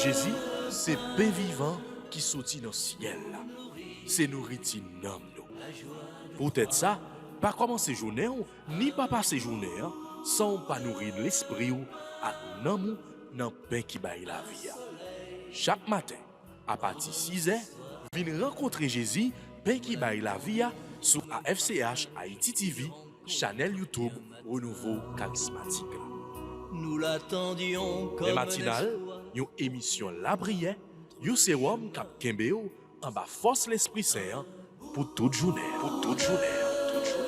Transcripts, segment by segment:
Jésus, c'est pain vivant qui sortit dans le ciel. C'est nourriture dans nous. Peut-être ça, pas commencer journée ni pas passer journée sans pas nourrir l'esprit ou à nous dans le pain qui baille la vie. Chaque matin, à partir de 6h, venez rencontrer Jésus, pain qui baille la vie sur AFCH Haïti TV, channel YouTube Renouveau Charismatique. Nous l'attendions comme Les matinales, une émission La Prière, un sérum cap Kembeo en bas force l'Esprit Saint pour toute journée. Pour toute journée. Toute journée.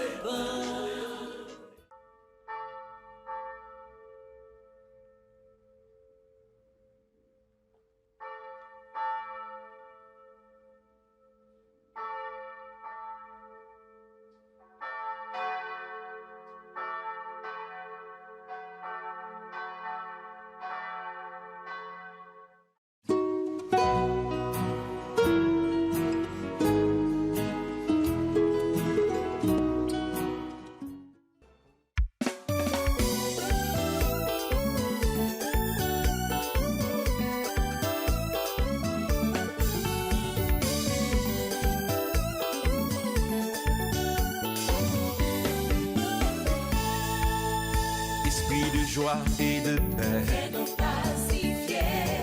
Esprit de joie et de paix, Fais-nous pacifier,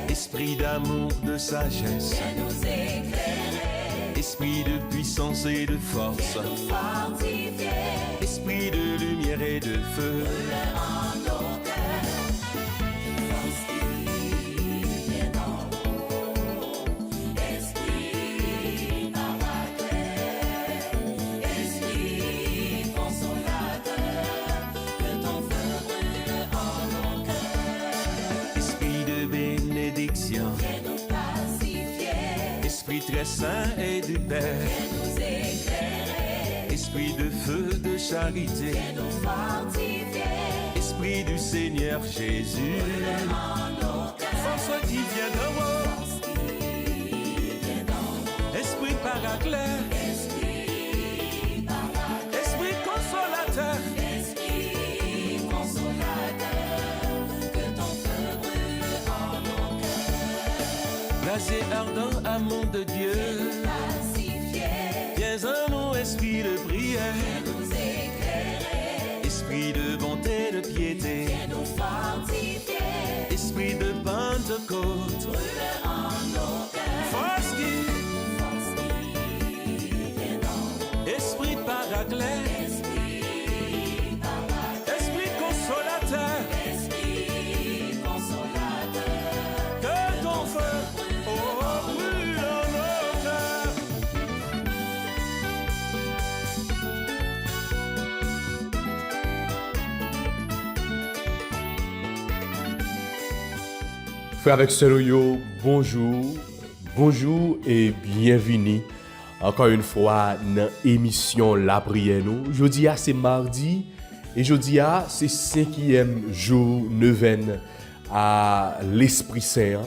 esprit d'amour, de sagesse, fais-nous éclairer, esprit de puissance et de force, fais-nous fortifier, esprit de lumière et de feu, en nos cœurs. Force qui vient d'en haut, esprit paraclet, esprit consolateur, que ton feu brûle en nos cœurs. esprit de bénédiction, Fais-nous pacifier, esprit très saint et de paix, fais-nous éclairer, esprit de feu, de charité, fais-nous fortifier, esprit du Seigneur Jésus, en nos cœurs. force qui vient d'en haut, esprit paraclet, esprit consolateur, Esprit consolateur, que ton feu brûle en nos cœurs. blasé ardent amour de Dieu, Pacifier, viens en nous, esprit de prière, nous éclairer, esprit de bonté, de piété, nous fortifier, esprit de Pentecôte, brûle en nos cœurs. force qui, Vient d'en haut, esprit paraclet, esprit consolateur, esprit consolateur, que ton feu, oh, brûle en nos cœurs. Frère avec sœur yo, bonjour et bienvenue encore une fois dans l'émission La Prière nous. Jeudi c'est mardi et jeudi c'est 5e jour neuvaine à l'Esprit Saint.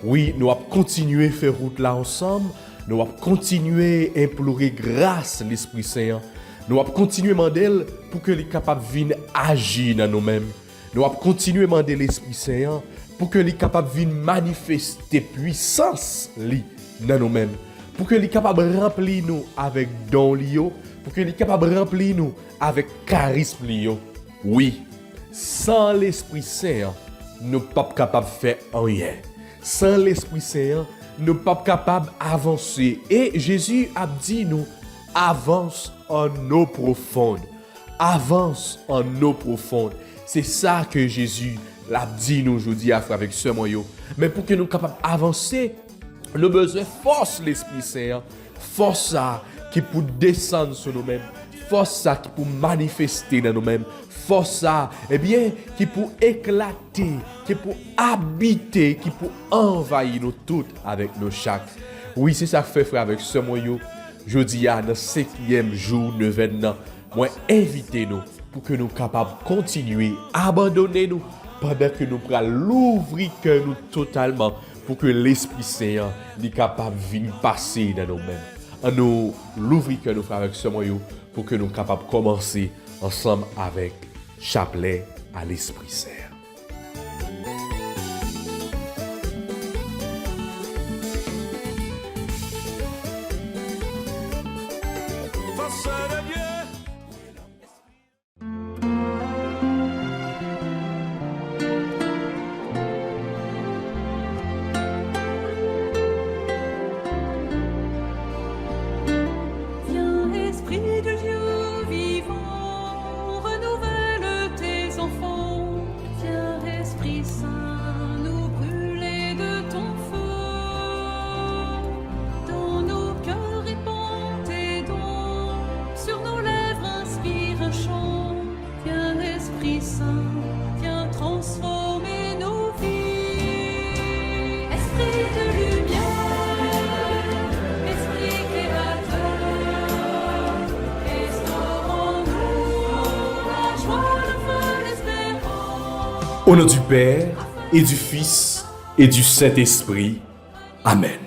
Oui, nous allons continuer à faire route là ensemble, nous allons continuer à implorer grâce à l'Esprit Saint. Nous allons continuer à demander pour que les capables viennent agir dans nous-mêmes. Nous allons continuer à demander l'Esprit Saint pour que les capables viennent manifester puissance li dans nous-mêmes. Pour que les capables remplir nous avec don lio, pour que les capables remplir nous avec charisme lio. Oui, sans l'Esprit Saint, nous ne sommes pas capables de faire rien. Sans l'Esprit Saint, nous ne sommes pas capables d'avancer. Et Jésus a dit nous, avance en eau profonde. Avance en eau profonde. C'est ça que Jésus l'a dit nous aujourd'hui avec ce moyen. Mais pour que nous soyons capables d'avancer, nous avons besoin de force l'Esprit Saint. Force ça qui peut descendre sur nous-mêmes. Force ça qui peut manifester dans nous-mêmes. Force ça, qui peut éclater, qui peut habiter, qui peut envahir nous toutes avec nos chaque. Oui, c'est ça que fait frère avec ce moyen. Jeudi dans le 5e jour neuvaine, moi invitez-nous pour que nous soyons capables de continuer à abandonner nous pendant que nous prenons l'ouvrir cœur nous totalement pour que l'Esprit Saint soit capable de venir passer dans nous-mêmes. En nous l'ouvrir cœur nous frères avec ce moyen pour que nous soyons capables de commencer ensemble avec chapelet à l'Esprit Saint. Au nom du Père, et du Fils, et du Saint-Esprit. Amen.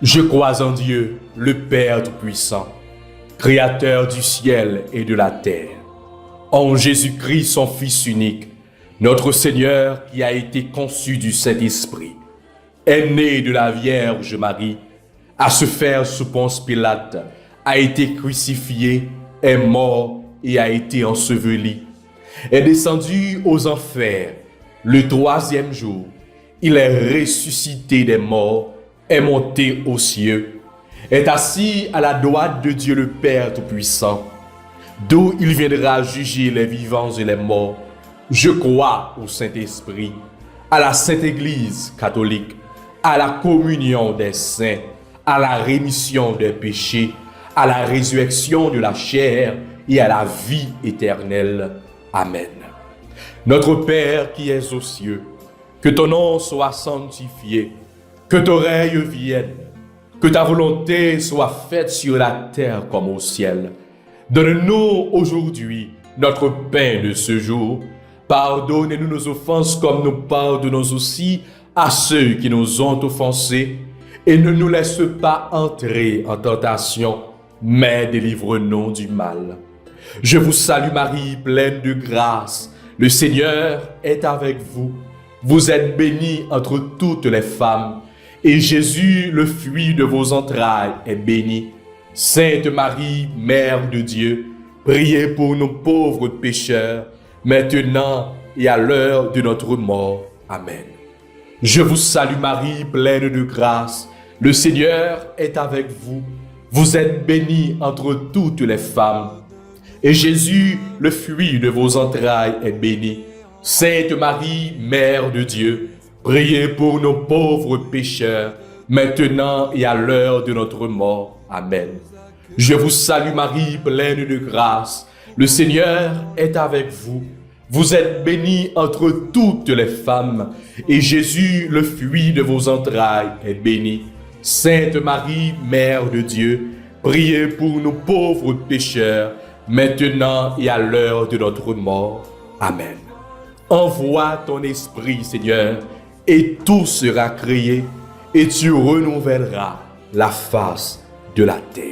Je crois en Dieu, le Père Tout-Puissant, Créateur du ciel et de la terre, en Jésus-Christ, son Fils unique, notre Seigneur qui a été conçu du Saint-Esprit, est né de la Vierge Marie, à se faire sous Ponce Pilate, a été crucifié, est mort et a été enseveli, est descendu aux enfers. Le troisième jour, il est ressuscité des morts, est monté aux cieux, est assis à la droite de Dieu le Père Tout-Puissant, d'où il viendra juger les vivants et les morts. Je crois au Saint-Esprit, à la Sainte Église catholique, à la communion des saints, à la rémission des péchés, à la résurrection de la chair et à la vie éternelle. Amen. Notre Père qui es aux cieux, que ton nom soit sanctifié, que ton règne vienne, que ta volonté soit faite sur la terre comme au ciel. Donne-nous aujourd'hui notre pain de ce jour. Pardonne-nous nos offenses comme nous pardonnons aussi à ceux qui nous ont offensés. Et ne nous laisse pas entrer en tentation, mais délivre-nous du mal. Je vous salue Marie, pleine de grâce. Le Seigneur est avec vous. Vous êtes bénie entre toutes les femmes, et Jésus, le fruit de vos entrailles, est béni. Sainte Marie, Mère de Dieu, priez pour nous pauvres pécheurs, maintenant et à l'heure de notre mort. Amen. Je vous salue Marie, pleine de grâce. Le Seigneur est avec vous. Vous êtes bénie entre toutes les femmes, et Jésus, le fruit de vos entrailles, est béni. Sainte Marie, Mère de Dieu, priez pour nos pauvres pécheurs, maintenant et à l'heure de notre mort. Amen. Je vous salue Marie, pleine de grâce. Le Seigneur est avec vous. Vous êtes bénie entre toutes les femmes, et Jésus, le fruit de vos entrailles, est béni. Sainte Marie, Mère de Dieu, priez pour nous pauvres pécheurs, maintenant et à l'heure de notre mort. Amen. Envoie ton esprit, Seigneur, et tout sera créé, et tu renouvelleras la face de la terre.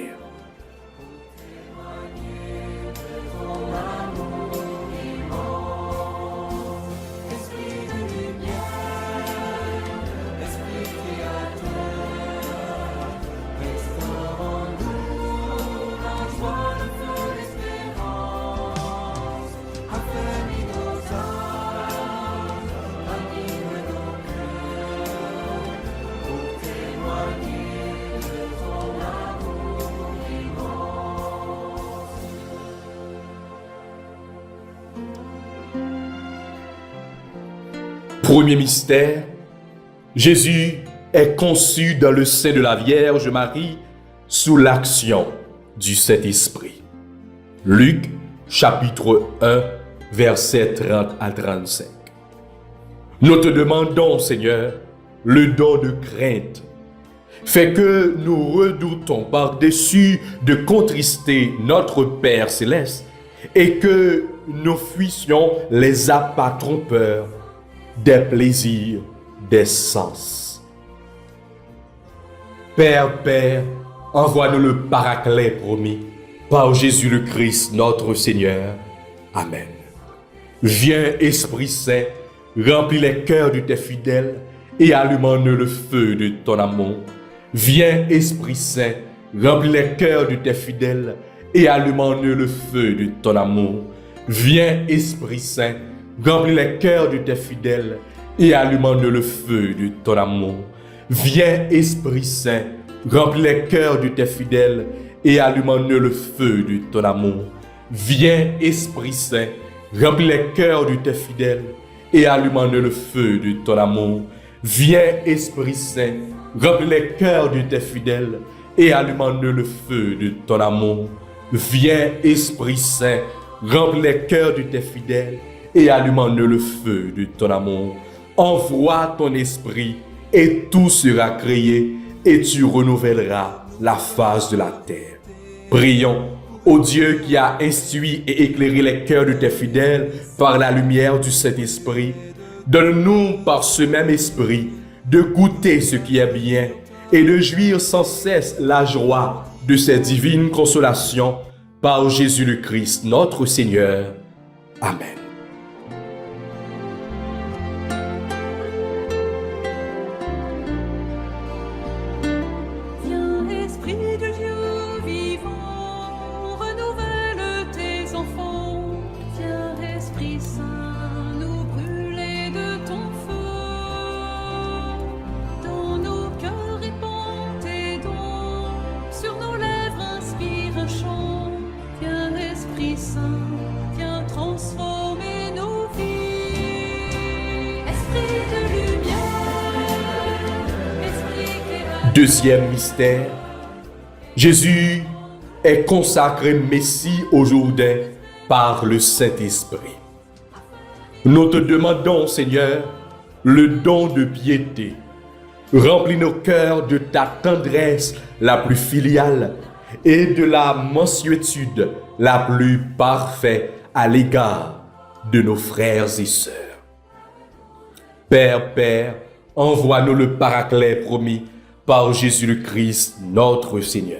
Premier mystère, Jésus est conçu dans le sein de la Vierge Marie sous l'action du Saint-Esprit. Luc, chapitre 1, versets 30 à 35. Nous te demandons, Seigneur, le don de crainte. Fais que nous redoutons par-dessus de contrister notre Père céleste et que nous fuissions les appâts trompeurs des plaisirs des sens. Père, envoie-nous le Paraclet promis par Jésus le Christ, notre Seigneur. Amen. Viens, Esprit Saint, remplis les cœurs de tes fidèles et allume en eux le feu de ton amour. Viens, Esprit Saint, remplis les cœurs de tes fidèles et allume en eux le feu de ton amour. Viens, Esprit Saint, remplis les cœurs de tes fidèles et allume en eux le feu de ton amour. Viens, Esprit Saint, remplis les cœurs de tes fidèles et allume en eux le feu de ton amour. Viens, Esprit Saint, remplis les cœurs de tes fidèles et allume en eux le feu de ton amour. Viens, Esprit Saint, remplis les cœurs de tes fidèles et allume en eux le feu de ton amour. Viens, Esprit Saint, remplis les cœurs de tes fidèles et allume en eux le feu de ton amour. Envoie ton esprit et tout sera créé et tu renouvelleras la face de la terre. Prions. Ô Dieu qui a instruit et éclairé les cœurs de tes fidèles par la lumière du Saint-Esprit, donne-nous par ce même esprit de goûter ce qui est bien et de jouir sans cesse la joie de ces divines consolations par Jésus le Christ, notre Seigneur. Amen. Viens, Esprit de Dieu vivant, renouvelle tes enfants. Viens, Esprit Saint, nous brûler de ton feu. Dans nos cœurs répands tes dons, sur nos lèvres inspire un chant. Viens, Esprit Saint, viens transformer nos vies. Esprit de lumière, esprit éclairage. Deuxième mystère, Jésus est consacré Messie au Jourdain par le Saint-Esprit. Nous te demandons, Seigneur, le don de piété. Remplis nos cœurs de ta tendresse la plus filiale et de la mansuétude la plus parfaite à l'égard de nos frères et sœurs. Père, envoie-nous le Paraclet promis par Jésus le Christ, notre Seigneur.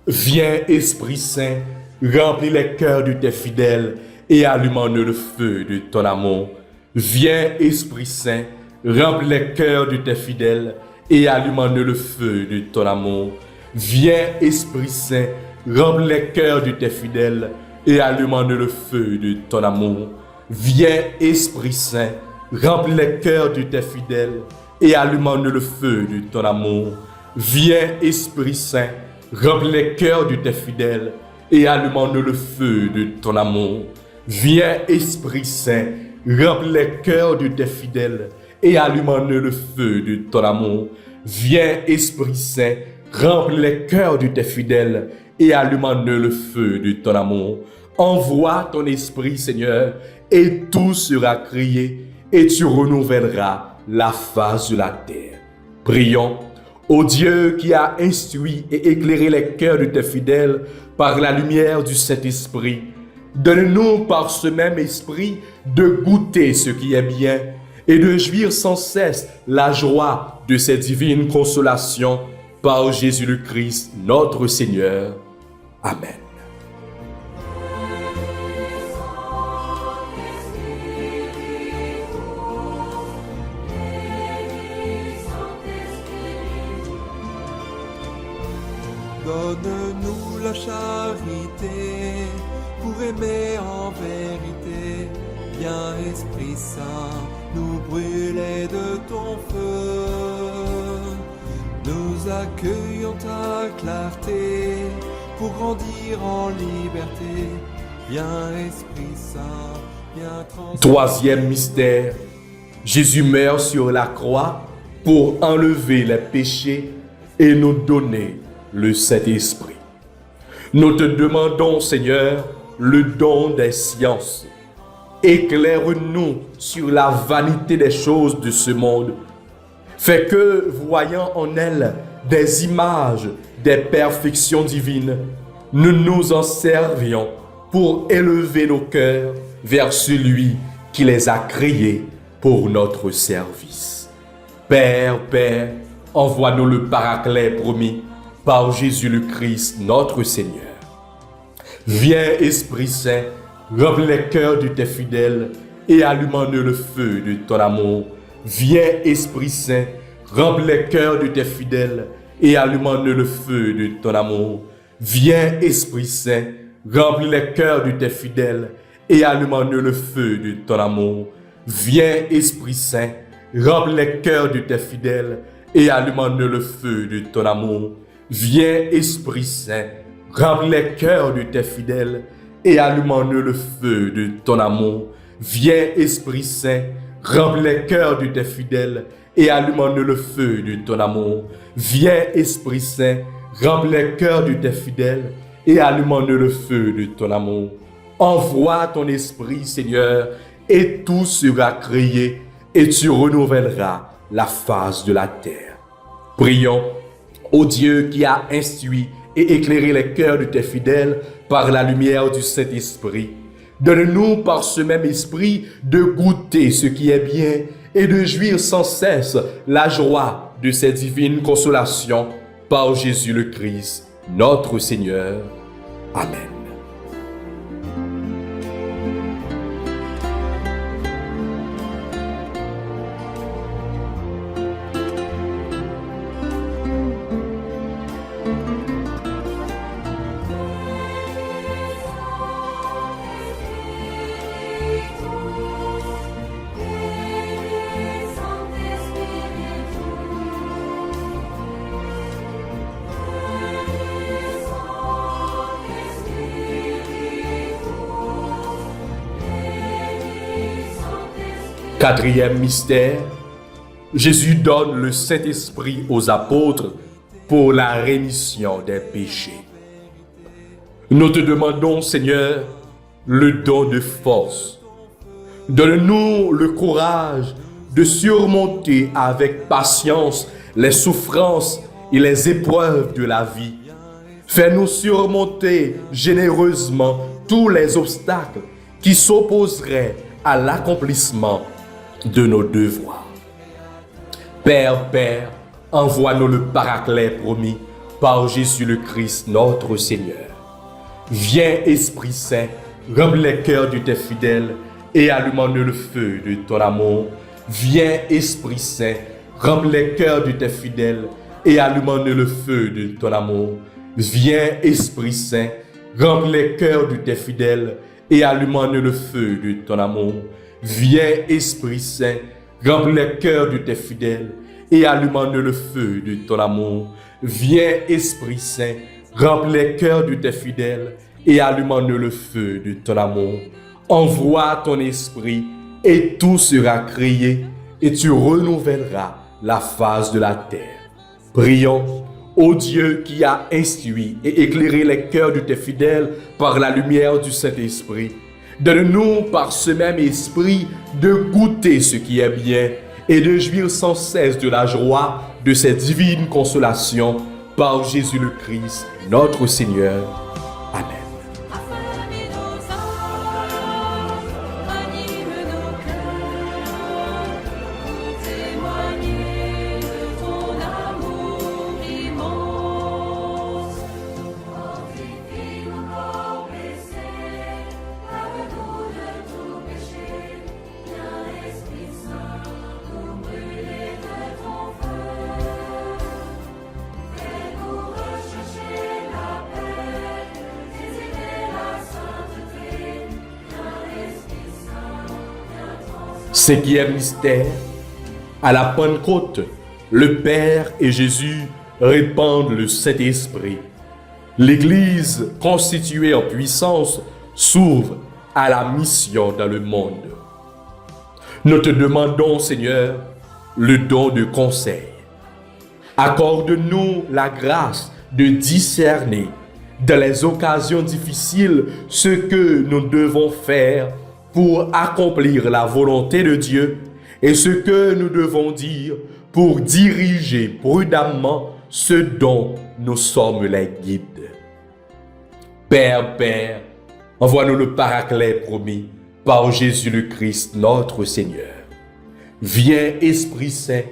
Viens, Esprit Saint, remplis les cœurs de tes fidèles et allume-nous le feu de ton amour. Viens, Esprit Saint, remplis les cœurs de tes fidèles et allume-nous le feu de ton amour. Viens, Esprit Saint, remplis les cœurs de tes fidèles et allume-nous le feu de ton amour. Viens, Esprit Saint, remplis les cœurs de tes fidèles et allume-nous le feu de ton amour. Viens, Esprit Saint, remplis les cœurs de tes fidèles et allume-nous le feu de ton amour. Viens, Esprit Saint, remplis les cœurs de tes fidèles et allume-nous le feu de ton amour. Viens, Esprit Saint, remplis les cœurs de tes fidèles et allume-nous le feu de ton amour. Envoie ton Esprit, Seigneur, et tout sera créé, et tu renouvelleras la face de la terre. Prions, ô Dieu qui a instruit et éclairé les cœurs de tes fidèles par la lumière du Saint-Esprit, donne-nous par ce même esprit de goûter ce qui est bien et de jouir sans cesse la joie de ces divines consolations par Jésus le Christ, notre Seigneur. Amen. Donne-nous la charité pour aimer en vérité. Viens, Esprit Saint, nous brûler de ton feu. Nous accueillons ta clarté pour grandir en liberté. Viens, Esprit Saint, viens transformer. Troisième mystère, Jésus meurt sur la croix pour enlever les péchés et nous donner le Saint-Esprit. Nous te demandons, Seigneur, le don des sciences. Éclaire-nous sur la vanité des choses de ce monde. Fais que, voyant en elles des images des perfections divines, nous nous en servions pour élever nos cœurs vers celui qui les a créés pour notre service. Père, envoie-nous le Paraclet promis par Jésus le Christ, notre Seigneur. Viens, Esprit Saint, remplis les cœurs de tes fidèles et allume-nous le feu de ton amour. Viens, Esprit Saint, remplis les cœurs de tes fidèles et allume-nous le feu de ton amour. Viens, Esprit Saint, remplis les cœurs de tes fidèles et allume-nous le feu de ton amour. Viens, Esprit Saint, remplis les cœurs de tes fidèles et allume-nous le feu de ton amour. Viens, Esprit Saint, remplis les cœurs de tes fidèles et allume-nous le feu de ton amour. Viens, Esprit Saint, remplis les cœurs de tes fidèles et allume-nous le feu de ton amour. Viens, Esprit Saint, remplis les cœurs de tes fidèles et allume-nous le feu de ton amour. Envoie ton Esprit, Seigneur, et tout sera créé, et tu renouvelleras la face de la terre. Prions, ô Dieu qui a instruit et éclairer les cœurs de tes fidèles par la lumière du Saint-Esprit. Donne-nous par ce même esprit de goûter ce qui est bien et de jouir sans cesse la joie de ces divines consolations par Jésus le Christ, notre Seigneur. Amen. Quatrième mystère, Jésus donne le Saint-Esprit aux apôtres pour la rémission des péchés. Nous te demandons, Seigneur, le don de force. Donne-nous le courage de surmonter avec patience les souffrances et les épreuves de la vie. Fais-nous surmonter généreusement tous les obstacles qui s'opposeraient à l'accomplissement de nos devoirs. Père, envoie-nous le Paraclet promis par Jésus le Christ, notre Seigneur. Viens, Esprit Saint, remplis les cœurs de tes fidèles et allume-nous le feu de ton amour. Viens, Esprit Saint, remplis les cœurs de tes fidèles et allume-nous le feu de ton amour. Viens, Esprit Saint, remplis les cœurs de tes fidèles et allume-nous le feu de ton amour. Viens, Esprit Saint, remplis les cœurs de tes fidèles et allume-nous le feu de ton amour. Viens, Esprit Saint, remplis les cœurs de tes fidèles et allume-nous le feu de ton amour. Envoie ton esprit et tout sera créé et tu renouvelleras la face de la terre. Prions, ô Dieu qui a instruit et éclairé les cœurs de tes fidèles par la lumière du Saint-Esprit. Donne-nous par ce même esprit de goûter ce qui est bien et de jouir sans cesse de la joie de ces divines consolations par Jésus le Christ, notre Seigneur. Amen. Affermis nos âmes, anime nos cœurs, pour témoigner de ton amour immense. Fortifie nos corps blessés, lave-nous de tout péché. Viens, Esprit Saint, nous brûler de ton feu. Fais-nous rechercher la paix, désirer la sainteté. Viens, Esprit Saint, viens transformer. Cinquième mystère, à la Pentecôte, le Père et Jésus répandent le Saint-Esprit. L'Église, constituée en puissance, s'ouvre à la mission dans le monde. Nous te demandons, Seigneur, le don de conseil. Accorde-nous la grâce de discerner dans les occasions difficiles ce que nous devons faire pour accomplir la volonté de Dieu et ce que nous devons dire pour diriger prudemment ce dont nous sommes les guides. Père, envoie-nous le Paraclet promis par Jésus le Christ, notre Seigneur. Viens, Esprit Saint,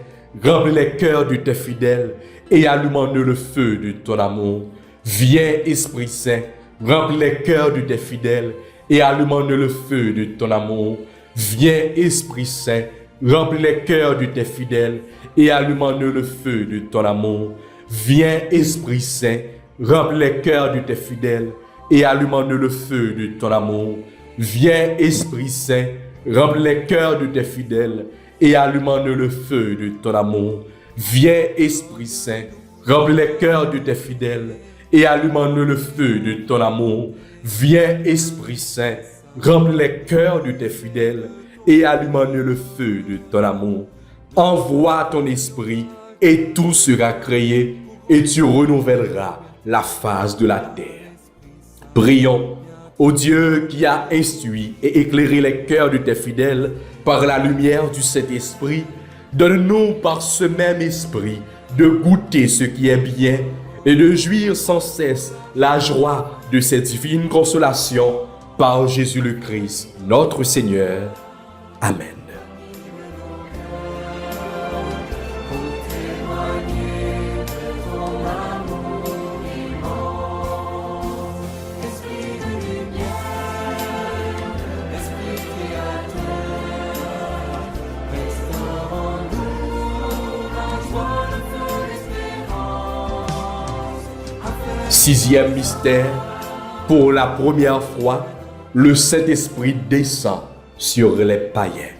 remplis les cœurs de tes fidèles et allume-nous le feu de ton amour. Viens, Esprit Saint, remplis les cœurs de tes fidèles et allume-nous le feu de ton amour. Viens, Esprit Saint, remplis les cœurs de tes fidèles et allume-nous le feu de ton amour. Viens, Esprit Saint, remplis les cœurs de tes fidèles et allume-nous le feu de ton amour. Viens, Esprit Saint, remplis les cœurs de tes fidèles et allume-nous le feu de ton amour. Viens, Esprit Saint, remplis les cœurs de tes fidèles et allume-nous le feu de ton amour. Viens, Esprit Saint, remplis les cœurs de tes fidèles et allume-nous le feu de ton amour. Envoie ton esprit et tout sera créé et tu renouvelleras la face de la terre. Prions, ô Dieu qui a instruit et éclairé les cœurs de tes fidèles par la lumière du Saint-Esprit, donne-nous par ce même esprit de goûter ce qui est bien et de jouir sans cesse la joie de cette divine consolation par Jésus le Christ, notre Seigneur. Amen. Sixième mystère, pour la première fois, le Saint-Esprit descend sur les païens.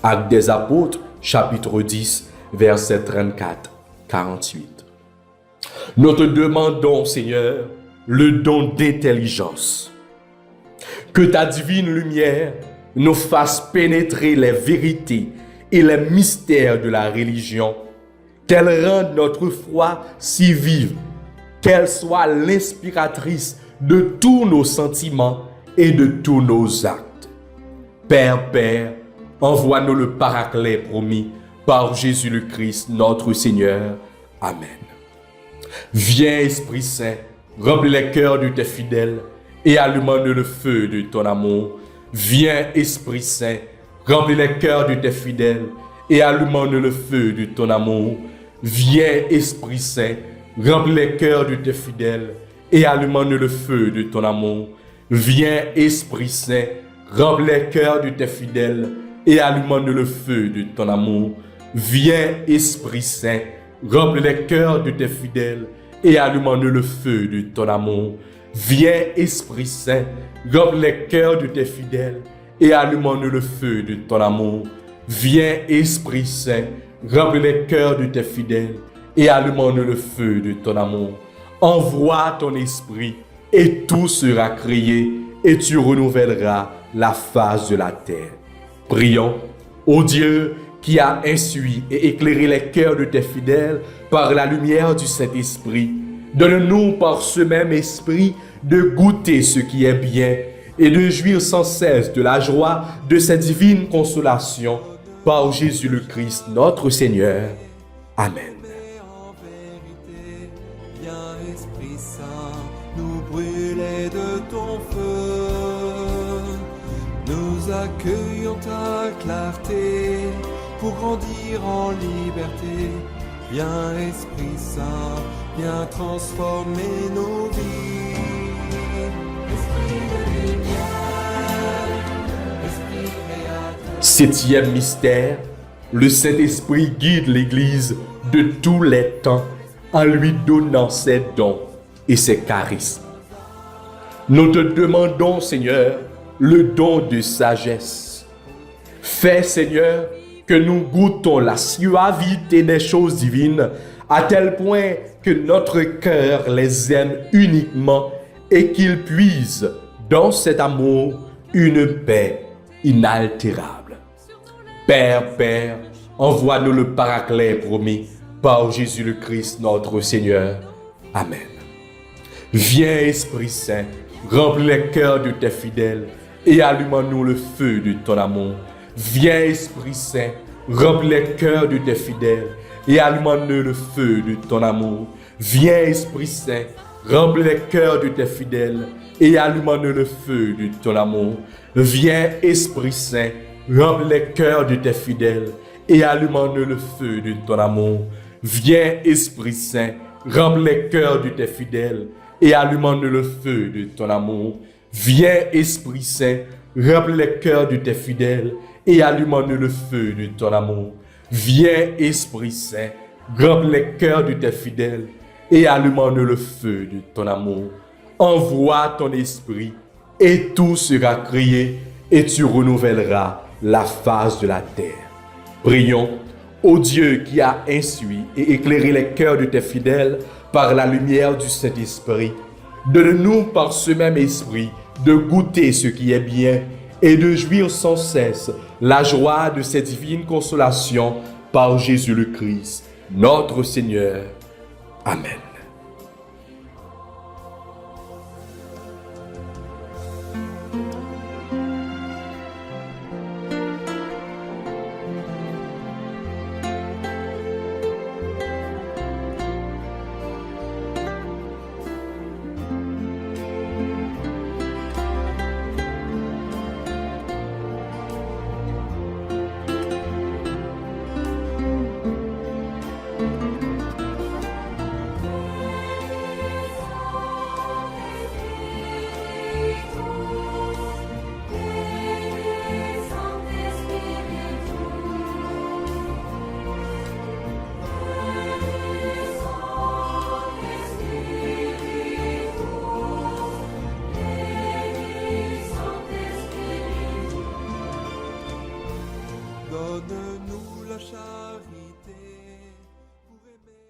Actes des Apôtres, chapitre 10, versets 34-48. Nous te demandons, Seigneur, le don d'intelligence. Que ta divine lumière nous fasse pénétrer les vérités et les mystères de la religion, qu'elle rende notre foi si vive, qu'elle soit l'inspiratrice de tous nos sentiments et de tous nos actes. Père, envoie-nous le Paraclet promis par Jésus le Christ, notre Seigneur. Amen. Viens, Esprit Saint, remplis les cœurs de tes fidèles et allume-nous le feu de ton amour. Viens, Esprit Saint, remplis les cœurs de tes fidèles et allume-nous le feu de ton amour. Viens, Esprit Saint, remplis les cœurs de tes fidèles et allume-nous le feu de ton amour. Viens, Esprit Saint, remplis les cœurs de tes fidèles et allume-nous le feu de ton amour. Viens, Esprit Saint, remplis les cœurs de tes fidèles et allume-nous le feu de ton amour. Viens, Esprit Saint, remplis les cœurs de tes fidèles et allume-nous le feu de ton amour. Viens, Esprit Saint, remplis les cœurs de tes fidèles et allume-nous le feu de ton amour. Envoie ton esprit et tout sera créé et tu renouvelleras la face de la terre. Prions, ô Dieu qui a instruit et éclairé les cœurs de tes fidèles par la lumière du Saint-Esprit. Donne-nous par ce même esprit de goûter ce qui est bien et de jouir sans cesse de la joie de cette divine consolation par Jésus le Christ, notre Seigneur. Amen. En vérité, viens Esprit Saint, nous brûler de ton feu. Nous accueillons ta clarté pour grandir en liberté. Viens Esprit Saint, viens transformer nos vies. Esprit de lumière, Esprit créateur. Septième mystère, le Saint-Esprit guide l'Église de tous les temps en lui donnant ses dons et ses charismes. Nous te demandons, Seigneur, le don de sagesse. Fais, Seigneur, que nous goûtons la suavité des choses divines à tel point que notre cœur les aime uniquement et qu'il puise dans cet amour une paix inaltérable. Père, envoie-nous le Paraclet promis par Jésus le Christ, notre Seigneur. Amen. Viens, Esprit Saint, remplis les cœurs de tes fidèles et allume-nous le feu de ton amour. Viens, Esprit Saint, remplis les cœurs de tes fidèles et allume-nous le feu de ton amour. Viens, Esprit Saint, remplis les cœurs de tes fidèles et allume-nous le feu de ton amour. Viens, Esprit Saint, remplis les cœurs de tes fidèles et allume-nous le feu de ton amour. Viens, Esprit Saint, remplis les cœurs de tes fidèles et allume-nous le feu de ton amour. Viens, Esprit Saint, remplis les cœurs de tes fidèles et allume-nous le feu de ton amour. Viens, Esprit Saint, remplis les cœurs de tes fidèles et allume-nous le feu de ton amour. Envoie ton esprit et tout sera créé et tu renouvelleras la face de la terre. Prions, ô Dieu qui a instruit et éclairé les cœurs de tes fidèles par la lumière du Saint-Esprit. Donne-nous par ce même esprit de goûter ce qui est bien et de jouir sans cesse la joie de cette divine consolation par Jésus le Christ, notre Seigneur. Amen. donne-nous la charité pour aimer.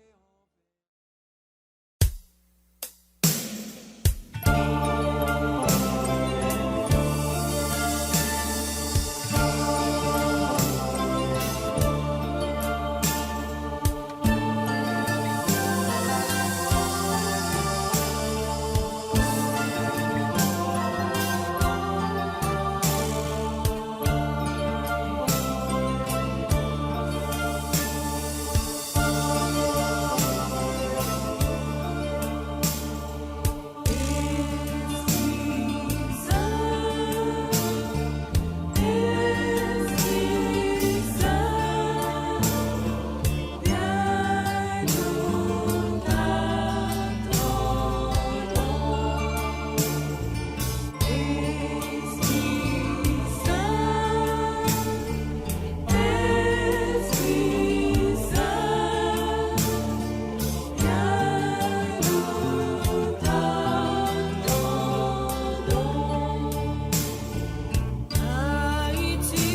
Haïti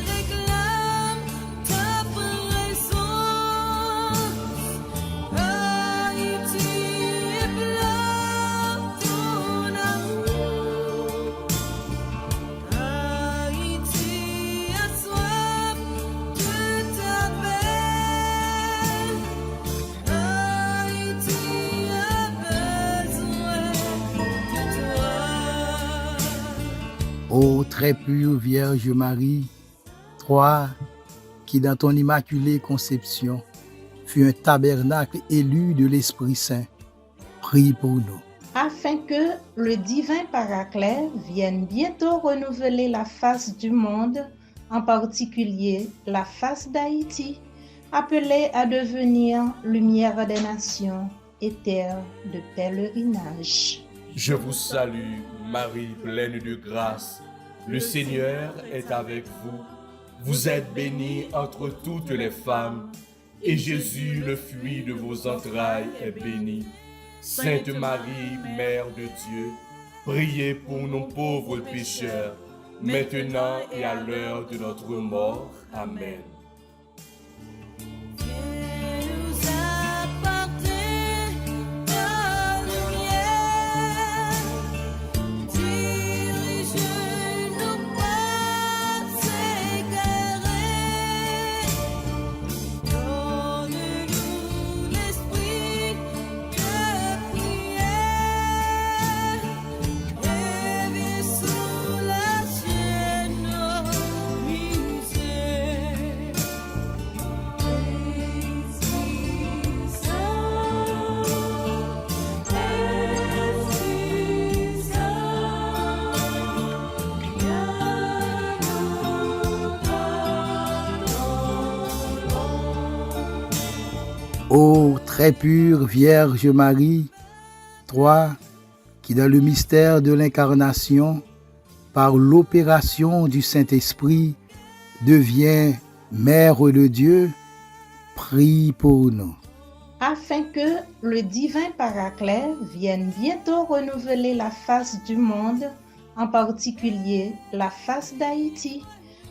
réclame ta présence. Haïti éplore ton amour. Haïti a soif de ta paix. Haïti a besoin de toi. Ô très pure Vierge Marie, toi qui dans ton immaculée conception fut un tabernacle élu de l'Esprit Saint, prie pour nous. afin que le divin Paraclet vienne bientôt renouveler la face du monde, en particulier la face d'Haïti, appelée à devenir lumière des nations et terre de pèlerinage. Je vous salue, Marie pleine de grâce. Le Seigneur est avec vous. Vous êtes bénie entre toutes les femmes, et Jésus, le fruit de vos entrailles, est béni. Sainte Marie, Mère de Dieu, priez pour nos pauvres pécheurs, maintenant et à l'heure de notre mort. Amen. Nous apporter ta lumière, dirige nos pas égarés, donne-nous l'esprit de prière, et viens soulager nos misères. Ô très pure Vierge Marie, toi qui dans le mystère de l'incarnation, par l'opération du Saint-Esprit, deviens Mère de Dieu, prie pour nous. Afin que le divin Paraclet vienne bientôt renouveler la face du monde, en particulier la face d'Haïti,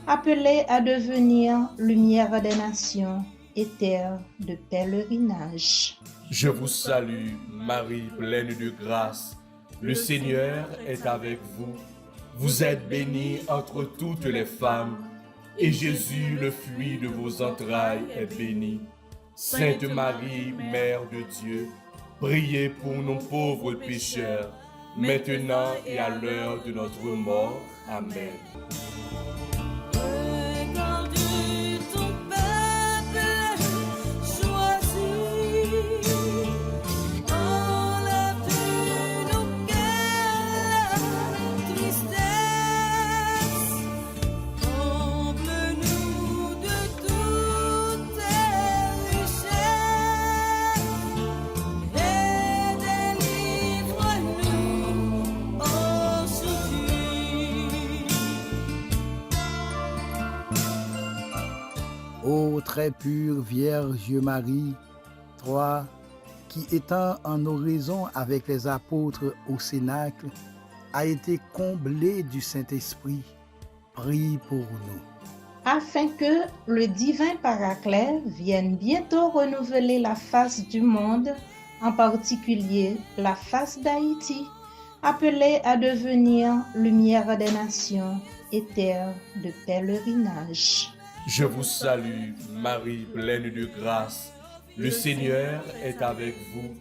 appelée à devenir lumière des nations et terre de pèlerinage. Je vous salue, Marie pleine de grâce. Le Seigneur est avec vous. Vous êtes bénie entre toutes les femmes, et Jésus, le fruit de vos entrailles, est béni. Sainte Marie, Mère de Dieu, priez pour nos pauvres pécheurs, maintenant et à l'heure de notre mort. Amen. Regarde ton peuple choisi, enlève de nos cœurs la tristesse, comble-nous de toutes tes richesses, et délivre-nous aujourd'hui. Ô très pure Vierge Marie, toi qui étant en oraison avec les apôtres au Cénacle, a été comblée du Saint-Esprit, prie pour nous. afin que le divin Paraclet vienne bientôt renouveler la face du monde, en particulier la face d'Haïti, appelée à devenir lumière des nations et terre de pèlerinage. Je vous salue, Marie pleine de grâce. Le Seigneur est avec vous.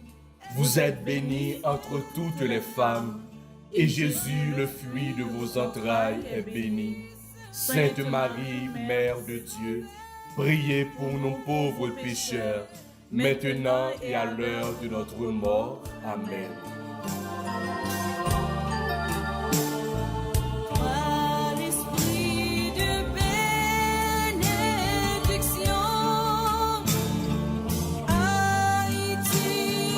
Vous êtes bénie entre toutes les femmes, et Jésus, le fruit de vos entrailles, est béni. Sainte Marie, Mère de Dieu, priez pour nos pauvres pécheurs, maintenant et à l'heure de notre mort. Amen. Par l'esprit de bénédiction, Haïti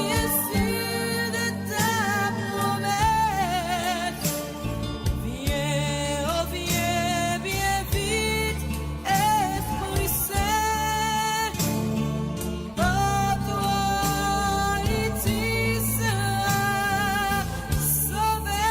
est sûr de ta promesse. Viens, oh viens, viens vite, Esprit Saint. Par toi, Haïti sera sauvée.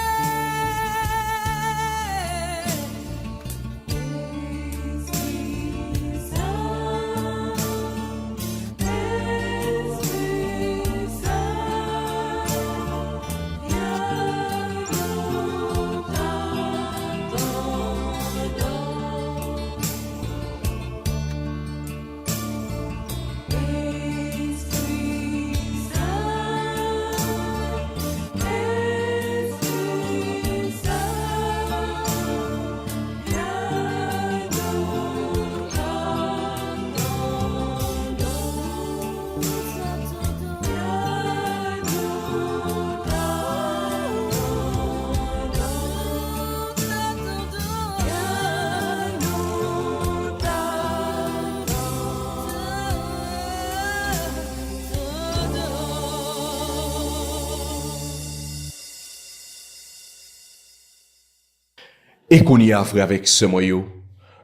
Et qu'on y a frère avec ce moyen,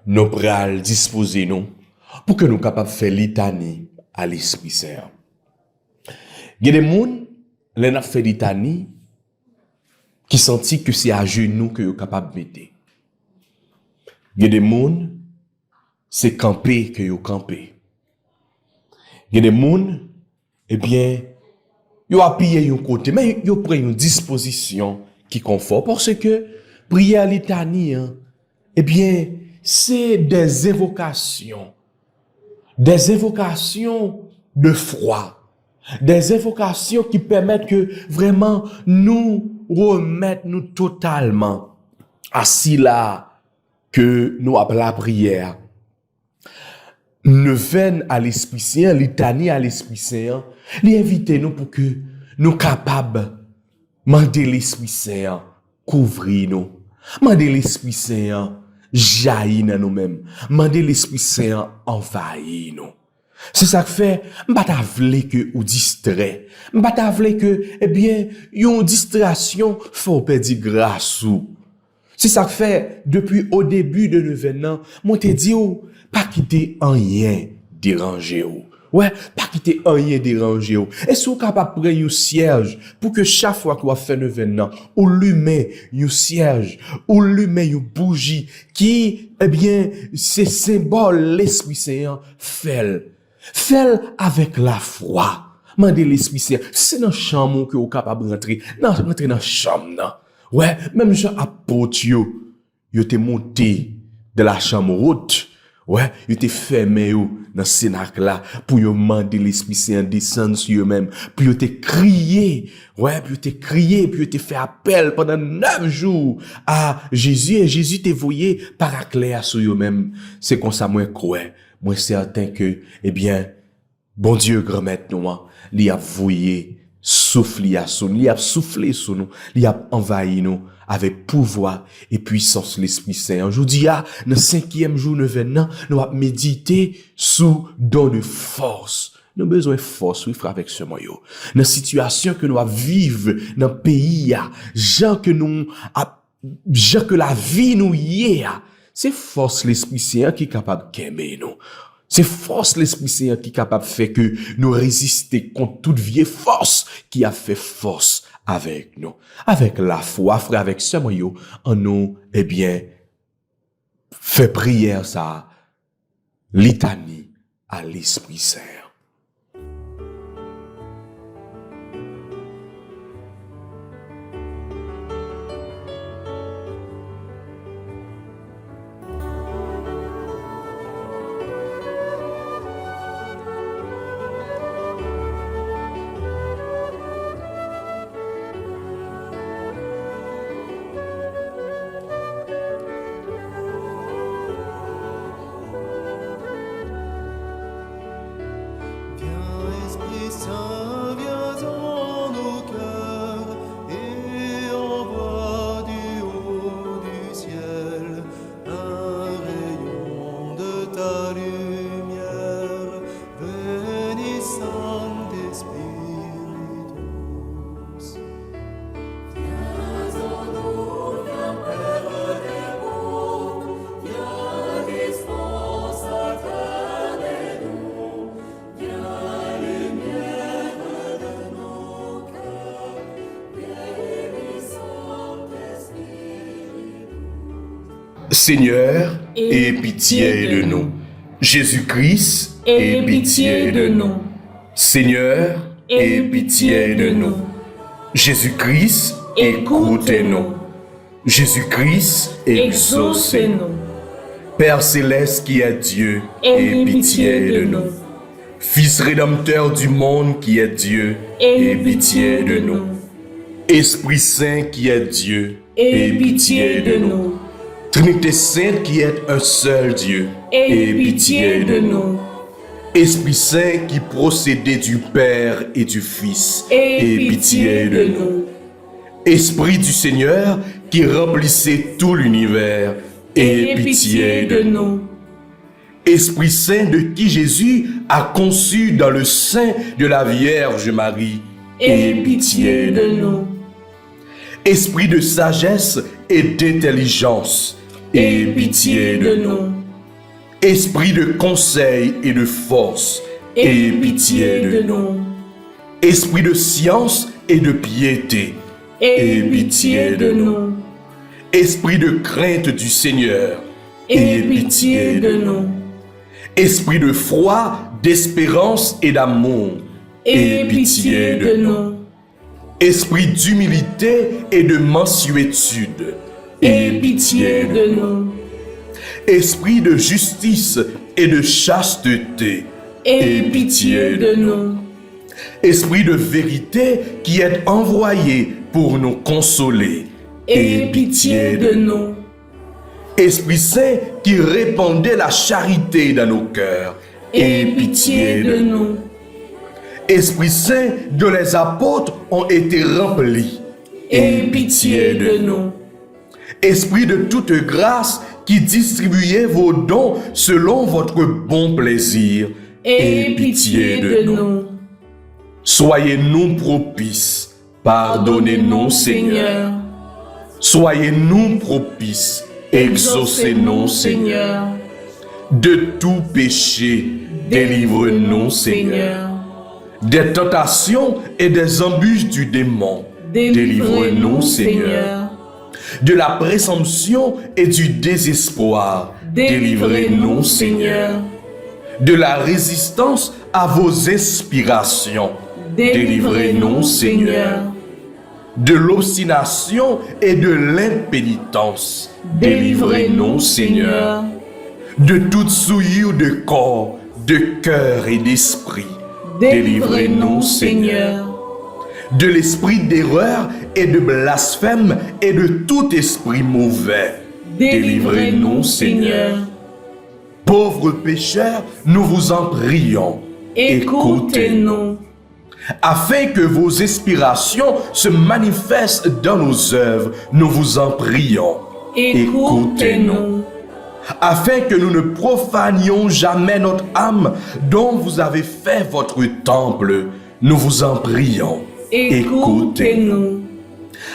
nous pral disposer nous pour que nous capables de faire litanie à l'Esprit Saint. Il y a des gens, les n'a fait litanie, qui sentit que c'est à genoux que vous capable de mettre. Il y a des gens, c'est camper que vous campez. Il y a des gens, eh bien, vous appuyez un côté, mais vous prenez une disposition qui confort parce que prière litanie, eh bien, c'est des invocations de foi, des invocations qui permettent que vraiment nous remettre nous totalement assis là que nous appelons la prière. Neuvaine à l'Esprit Saint, litanie à l'Esprit Saint, les inviter nous pour que nous capables demander l'Esprit Saint couvrir nous, demander l'Esprit Saint jaillir dans nous-mêmes, demander l'Esprit Saint envahir nous. C'est ça que fait, m'bata vle que ou distrait, m'bata vle que, eh bien, yon distraction faut perdre grâce ou. C'est ça que fait, depuis au début de l'événement, moi te dit ou, pas quitter rien déranger ou. Ouais, pas quitter rien déranger ou. Et si vous capable prendre un cierge pour que chaque fois qu'on fait un événement, ou lumer un cierge, ou lumer une bougie qui, eh bien, c'est symbole l'Esprit Saint fait. Fais avec la foi. Mandez l'Esprit Saint. C'est dans la chambre que vous êtes capable de rentrer. Non, rentrer dans la chambre. Non. Ouais, même Jean apôtre, yo te monté de la chambre haute. Ouais, yo te fermé dans le cénacle là pour yo demander l'Esprit Saint descendre sur eux-mêmes. Puis yo te crié. Ouais, puis yo te crié, puis yo te fait appel pendant 9 jours à Jésus et Jésus te voyé Paraclet sur eux-mêmes. C'est comme ça moi crois. Moi certain que, eh bien, bon Dieu grand maître nous, il a voyé souffler sur nous, il a soufflé sur nous, il a envahi nous avec pouvoir et puissance l'Esprit Saint. Aujourd'hui, dans le 5e jour de l'événement, nous avons médité sous don de force. Nous avons besoin de force, oui, frère, avec ce moyen. Dans la situation que nous vivons dans le pays, gens que la vie nous y est, c'est force l'Esprit Saint qui est capable de gagner nous. C'est force l'Esprit Saint qui est capable de faire que nous résister contre toute vieille force qui a fait force avec nous. Avec la foi, frère, avec ce moyen, en nous, eh bien, fait prière ça Litanie à l'Esprit Saint. Viens, Esprit Saint, viens dans nos cœurs et envoie du haut du ciel un rayon de ta lumière. Venez, Saint-Esprit. Seigneur, aie pitié de nous. Jésus-Christ, aie pitié de nous. Seigneur, aie pitié de nous. Jésus-Christ, écoutez-nous. Jésus-Christ, exaucez-nous. Père céleste qui est Dieu, aie pitié de nous. Fils rédempteur du monde qui est Dieu, aie pitié de nous. Esprit Saint qui est Dieu, aie pitié de nous. Trinité Sainte qui est un seul Dieu, aie pitié de nous. Esprit Saint qui procédait du Père et du Fils, aie pitié de nous. Esprit du Seigneur qui remplissait tout l'univers, aie pitié de nous. Esprit Saint de qui Jésus a conçu dans le sein de la Vierge Marie, aie pitié de nous. Esprit de sagesse et d'intelligence, aie pitié de nous. Esprit de conseil et de force, aie pitié de nous. Esprit de science et de piété, aie pitié de nous. Esprit de crainte du Seigneur, aie pitié de nous. Esprit de foi, d'espérance et d'amour, aie pitié de nous. Esprit d'humilité et de mansuétude, aie pitié de nous. Esprit de justice et de chasteté, aie pitié de nous. Esprit de vérité qui est envoyé pour nous consoler, aie pitié de nous. Esprit Saint qui répandait la charité dans nos cœurs, aie pitié de nous. Esprit Saint dont les apôtres ont été remplis, aie pitié de nous. Esprit de toute grâce qui distribuez vos dons selon votre bon plaisir, aie pitié de nous. Soyez-nous propices, pardonnez-nous Seigneur. Soyez-nous propices, exaucez-nous Seigneur. De tout péché, délivre-nous Seigneur. Des tentations et des embûches du démon, délivre-nous Seigneur. De la présomption et du désespoir, délivrez-nous Seigneur. De la résistance à vos inspirations, délivrez-nous Seigneur. De l'obstination et de l'impénitence, délivrez-nous Seigneur. De toute souillure de corps, de cœur et d'esprit, délivrez-nous Seigneur. De l'esprit d'erreur et de blasphème et de tout esprit mauvais, délivrez-nous Seigneur. Pauvres pécheurs, nous vous en prions, écoutez-nous. Afin que vos inspirations se manifestent dans nos œuvres, nous vous en prions, écoutez-nous. Afin que nous ne profanions jamais notre âme dont vous avez fait votre temple, nous vous en prions, écoutez-nous.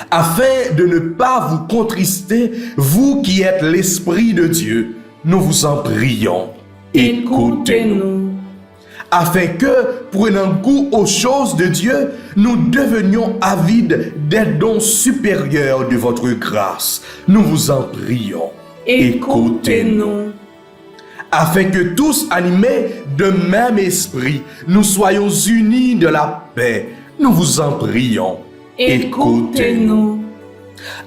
Afin de ne pas vous contrister, vous qui êtes l'Esprit de Dieu, nous vous en prions, écoutez-nous. Afin que, prenant goût aux choses de Dieu, nous devenions avides des dons supérieurs de votre grâce, nous vous en prions, écoutez-nous. afin que tous animés de même esprit, nous soyons unis de la paix. Nous vous en prions. Écoutez-nous.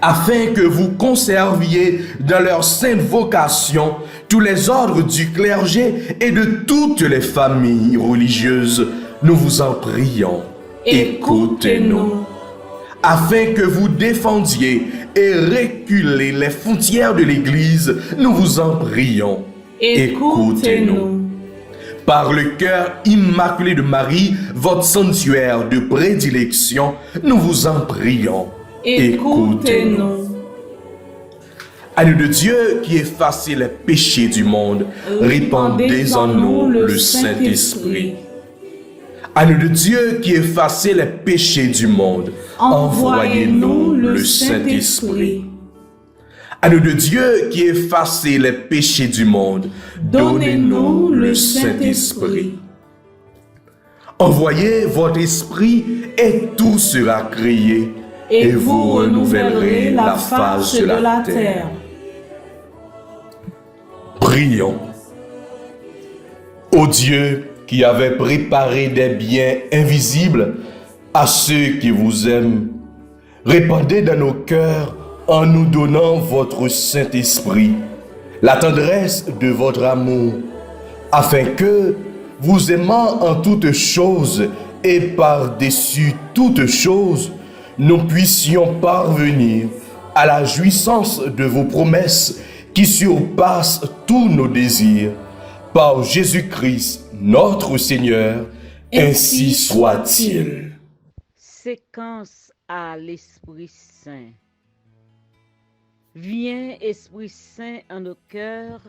Afin que vous conserviez dans leur sainte vocation tous les ordres du clergé et de toutes les familles religieuses, nous vous en prions. Écoutez-nous. Afin que vous défendiez et reculez les frontières de l'Église, nous vous en prions. Écoutez-nous. Par le cœur immaculé de Marie, votre sanctuaire de prédilection, nous vous en prions. Écoutez-nous. Agneau de Dieu qui effacez les péchés du monde, répandez en nous le Saint-Esprit. Agneau de Dieu qui effacez les péchés du monde, envoyez-nous le Saint-Esprit. Agneau de Dieu qui effacez les péchés du monde, donnez-nous le Saint-Esprit. Envoyez votre esprit et tout sera créé, et vous renouvellerez la face de la terre. Prions. Ô Dieu qui avait préparé des biens invisibles à ceux qui vous aiment, répandez dans nos cœurs en nous donnant votre Saint-Esprit, la tendresse de votre amour, afin que, vous aimant en toutes choses et par-dessus toutes choses, nous puissions parvenir à la jouissance de vos promesses qui surpassent tous nos désirs. Par Jésus-Christ, notre Seigneur, ainsi soit-il. Séquence à l'Esprit Saint. Viens, Esprit Saint, en nos cœurs,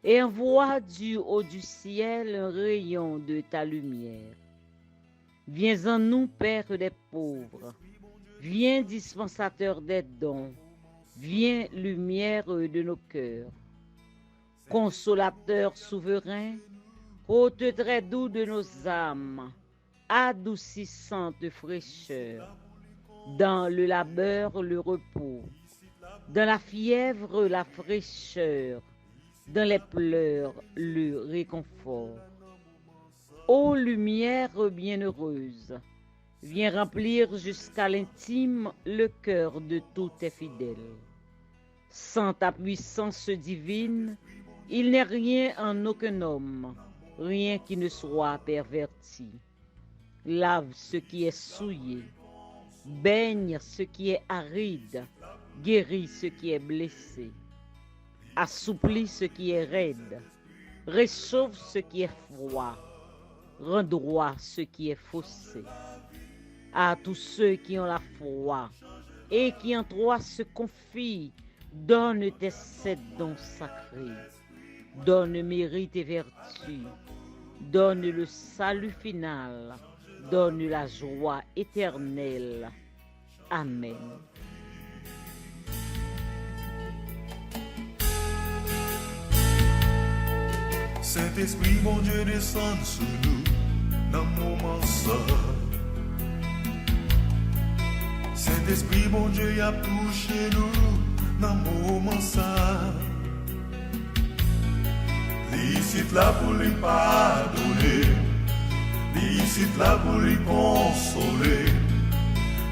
et envoie du haut du ciel un rayon de ta lumière. Viens en nous, Père des pauvres. Viens, dispensateur des dons. Viens, lumière de nos cœurs. Consolateur souverain, hôte très doux de nos âmes, adoucissante fraîcheur. Dans le labeur, le repos. Dans la fièvre, la fraîcheur. Dans les pleurs, le réconfort. Ô lumière bienheureuse, viens remplir jusqu'à l'intime le cœur de tous tes fidèles. Sans ta puissance divine, il n'est rien en aucun homme, rien qui ne soit perverti. Lave ce qui est souillé, baigne ce qui est aride, guéris ce qui est blessé, assouplis ce qui est raide, réchauffe ce qui est froid, rend droit ce qui est faussé. À tous ceux qui ont la foi et qui en toi se confient, donne tes 7 dons sacrés, donne mérite et vertu, donne le salut final, donne la joie éternelle. Amen. Saint-Esprit, mon Dieu, descend sur nous dans le moment ça. Saint-Esprit, mon Dieu, y a touché nous dans le moment ça. Licite là pour lui pardonner, licite là pour lui consoler,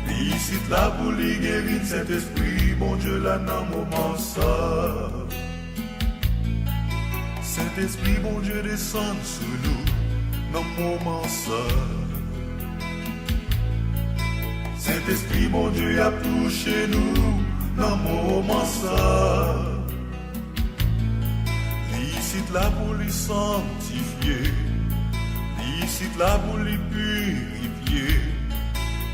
licite là pour lui guérir. Saint-Esprit, mon Dieu, là dans le moment ça. Saint-Esprit, mon Dieu, descend sur nous dans le moment ça. Saint-Esprit, mon Dieu, a touché nous dans le moment ça. Licite là pour lui sanctifier, licite là pour lui purifier,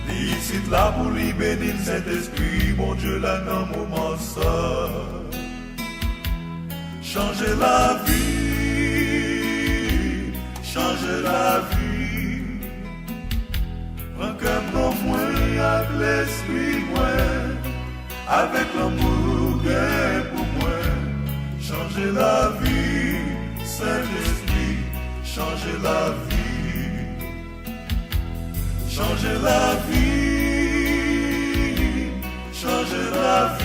licite là pour lui bénir. Saint-Esprit, mon Dieu, là dans le moment ça. Changer la vie, changer la vie. Prends comme moi avec l'esprit moi, avec l'amour pour moi. Changer la vie, Saint-Esprit, changer la vie. Changer la vie, changer la vie.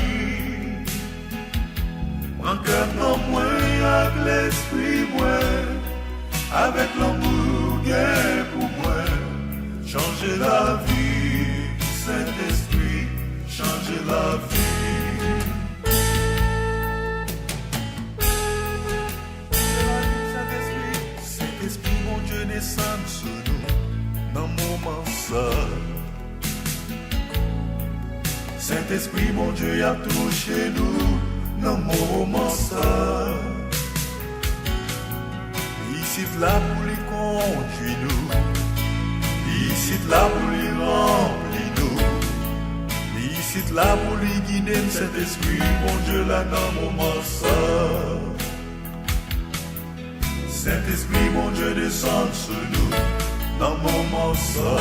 Prends comme moi avec l'esprit moi, avec l'amour gain pour moi, changer la vie, Saint-Esprit, changer la vie. Saint-Esprit, mon Dieu, descend sur nous, dans mon moment ça. Saint-Esprit, mon Dieu, a touché nous, dans mon moment ça. Ici là pour les conduire nous, ici là pour les remplir nous, ici là pour les guider, Saint-Esprit, mon Dieu, là dans mon moment ça. Saint-Esprit, mon Dieu, descend sur nous, dans mon moment ça.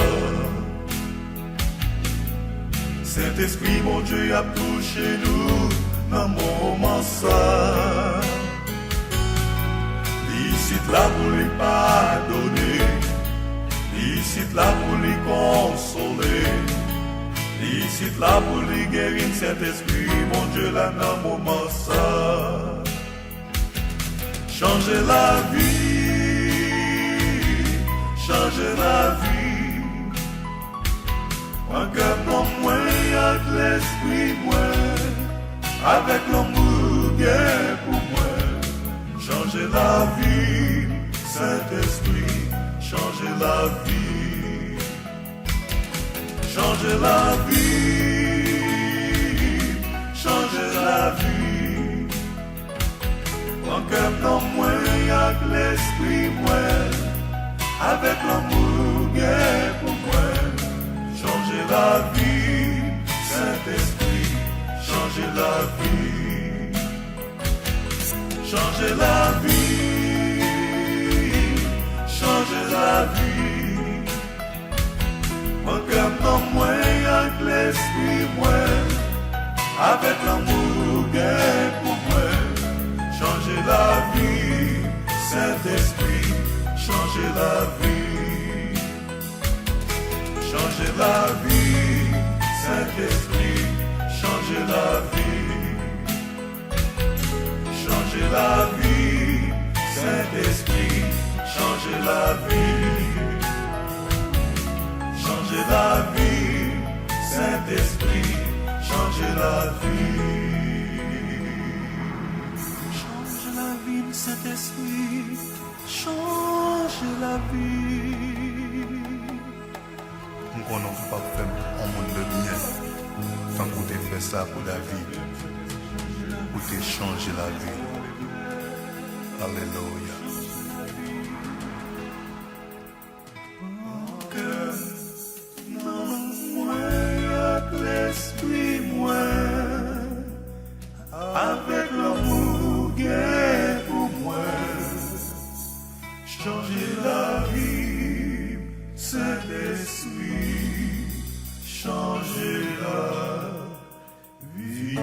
Saint-Esprit, mon Dieu, a touché nous, dans mon moment ça. Ici là pour les pardonner, ici là pour les consoler, ici là pour les guérir, Saint-Esprit, mon Dieu, là dans mon moment ça. Changer la vie, changer la vie. Regarde moi avec l'esprit moi, avec l'amour gain pour moi. Changer la vie, Saint-Esprit, changer la vie. Changer la vie, changer la vie. Regarde moi avec l'esprit moi, avec l'amour gain pour moi. Changer la vie, Saint-Esprit, changer la vie. Changer la vie, changer la vie. Regarde moi avec l'esprit moi, avec l'amour gain pour moi. Changer la vie, Saint-Esprit, changer la vie. Changer la vie, Saint-Esprit, changer la vie. Changer la vie, Saint-Esprit, changer la vie. Changer la vie, Saint-Esprit, changer la vie. Changer la vie, Saint-Esprit, changer la vie. Nous connaissons pas faire un monde de bien. Tant qu'on te fait ça pour la vie, pour te changer la vie. Alléluia. Avec l'esprit moi, avec l'amour gain pour moi, changer la vie, Saint-Esprit, changer la vie.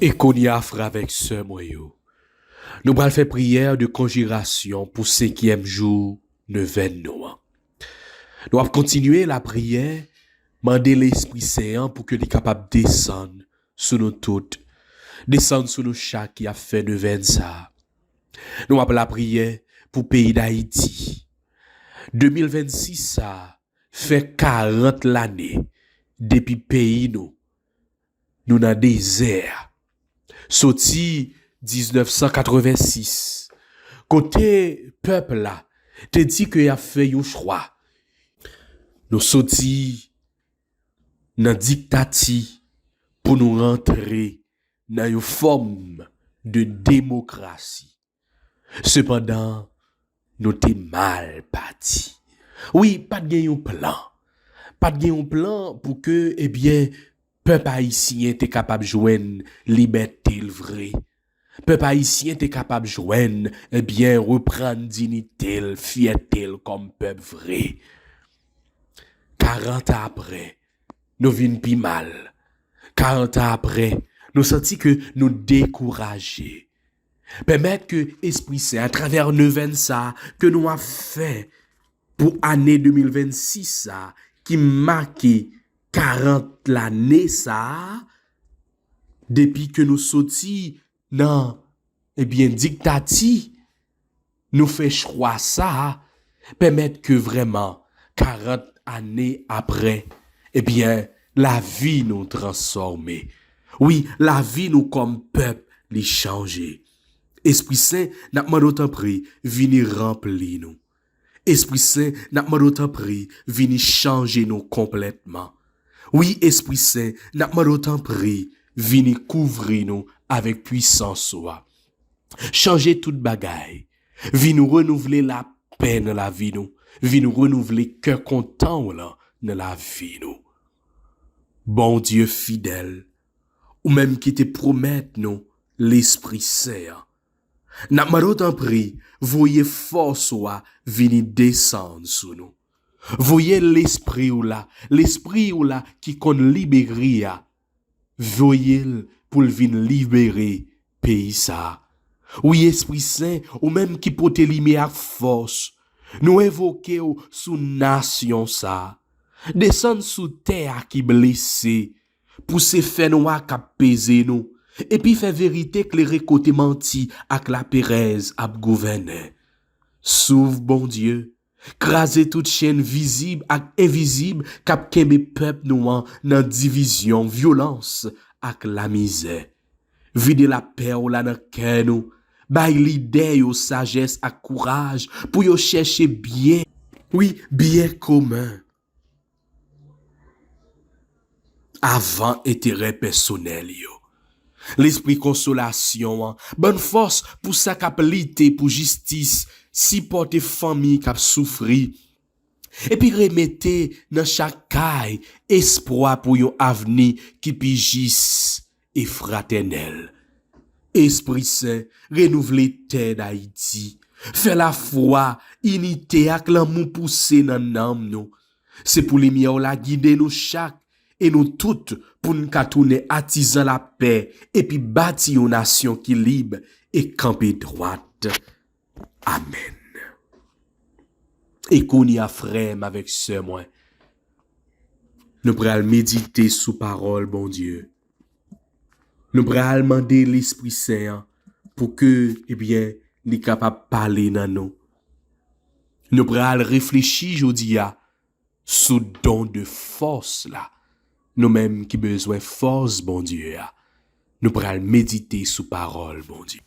Et qu'on y a frère avec ce moyen. Nous allons faire prière de conjuration pour 5e jour, 9e Noël. Nous allons continuer la prière, demander l'Esprit Saint pour que il soit capable de descendre sur nous toutes, descendre sur nous chaque qui a fait 9e ça. Nous allons la prière pour le pays d'Haïti. 2026 ça fait 40 l'année depuis pays nous dans le désert. Sorti 1986. Côté peuple là, te dit que y a fait un choix. Nous sorti dans dictature pour nous rentrer dans une forme de démocratie. Cependant, nous t'es mal parti. Oui, pas de un plan. Pas de un plan pour que, eh bien, peuple haïtien était capable de joindre liberté le vrai. Peuple haïtien était capable de joindre, eh bien, reprendre dignité, fierté comme peuple vrai. 40 ans après, nous vînes pi mal. 40 ans après, nous senti que nous découragés. Permettre que Esprit Saint, à travers 9 ça, que nous avons fait pour année 2026 ça, qui marque 40 l'année ça, depuis que nous sortis dans, dictati, nous fait choix ça, permettre que vraiment, 40 années après, la vie nous transforme. Oui, la vie nous comme peuple, les changer. Esprit Saint, n'a pas d'autant pris, vini remplir nous. Esprit Saint, n'a pas d'autant pris, vini changer nous complètement. Oui, Esprit Saint, n'a pas d'autant pris, vini couvrir nous avec puissance soi. Changer toute bagaille. Vini nous renouveler la paix dans la vie nous. Vini nous renouveler cœur content là dans la vie nous. Bon Dieu fidèle, ou même qui te promette nous l'Esprit Saint. N'a pas d'autant pris, voyez force soi vini descendre sous nous. Voyez l'esprit ou là qui kon libérer. Voyez pour venir libérer pays ça. Oui, Esprit Saint, ou même qui peut te lumière force. Nous invoquer sous nation ça. Descendre sous terre qui blessé. Pousser fait nous à peser nous. Et puis fait vérité clairer côté menti ak la Pérez ap gouverner. Sauve bon Dieu. Craser toute chaîne visible ak invisible k'ap kembe peuple noir dans division, violence ak la misère. Vide la paix ou la nan cœur nous. Bay l'idée yo sagesse ak courage pour yo chercher bien. Oui, bien commun. Avant intérêt personnel yo. L'esprit consolation, bonne force pour sa capacité pour justice, si porter famille qui a souffri. Et puis remettez dans chaque caille espoir pour yon avenir qui pigisse et fraternel. Esprit Saint, renouveler terre d'Haïti. Fait la foi, unité ak l'amour poussé dans l'âme nous. C'est pour les miens la guider nous chaque et nous toutes pour nous tourner artisan la paix et puis bâtir une nation qui libre et camper droite. Amen. Et qu'on y a frère avec sœur moi. Nous pral méditer sous parole bon Dieu. Nous pral demander l'Esprit Saint pour que il capable parler dans nous. Nous pral réfléchir jodi a sous don de force là. Nous-mêmes qui besoin force, bon Dieu, nous pral méditer sous parole, bon Dieu.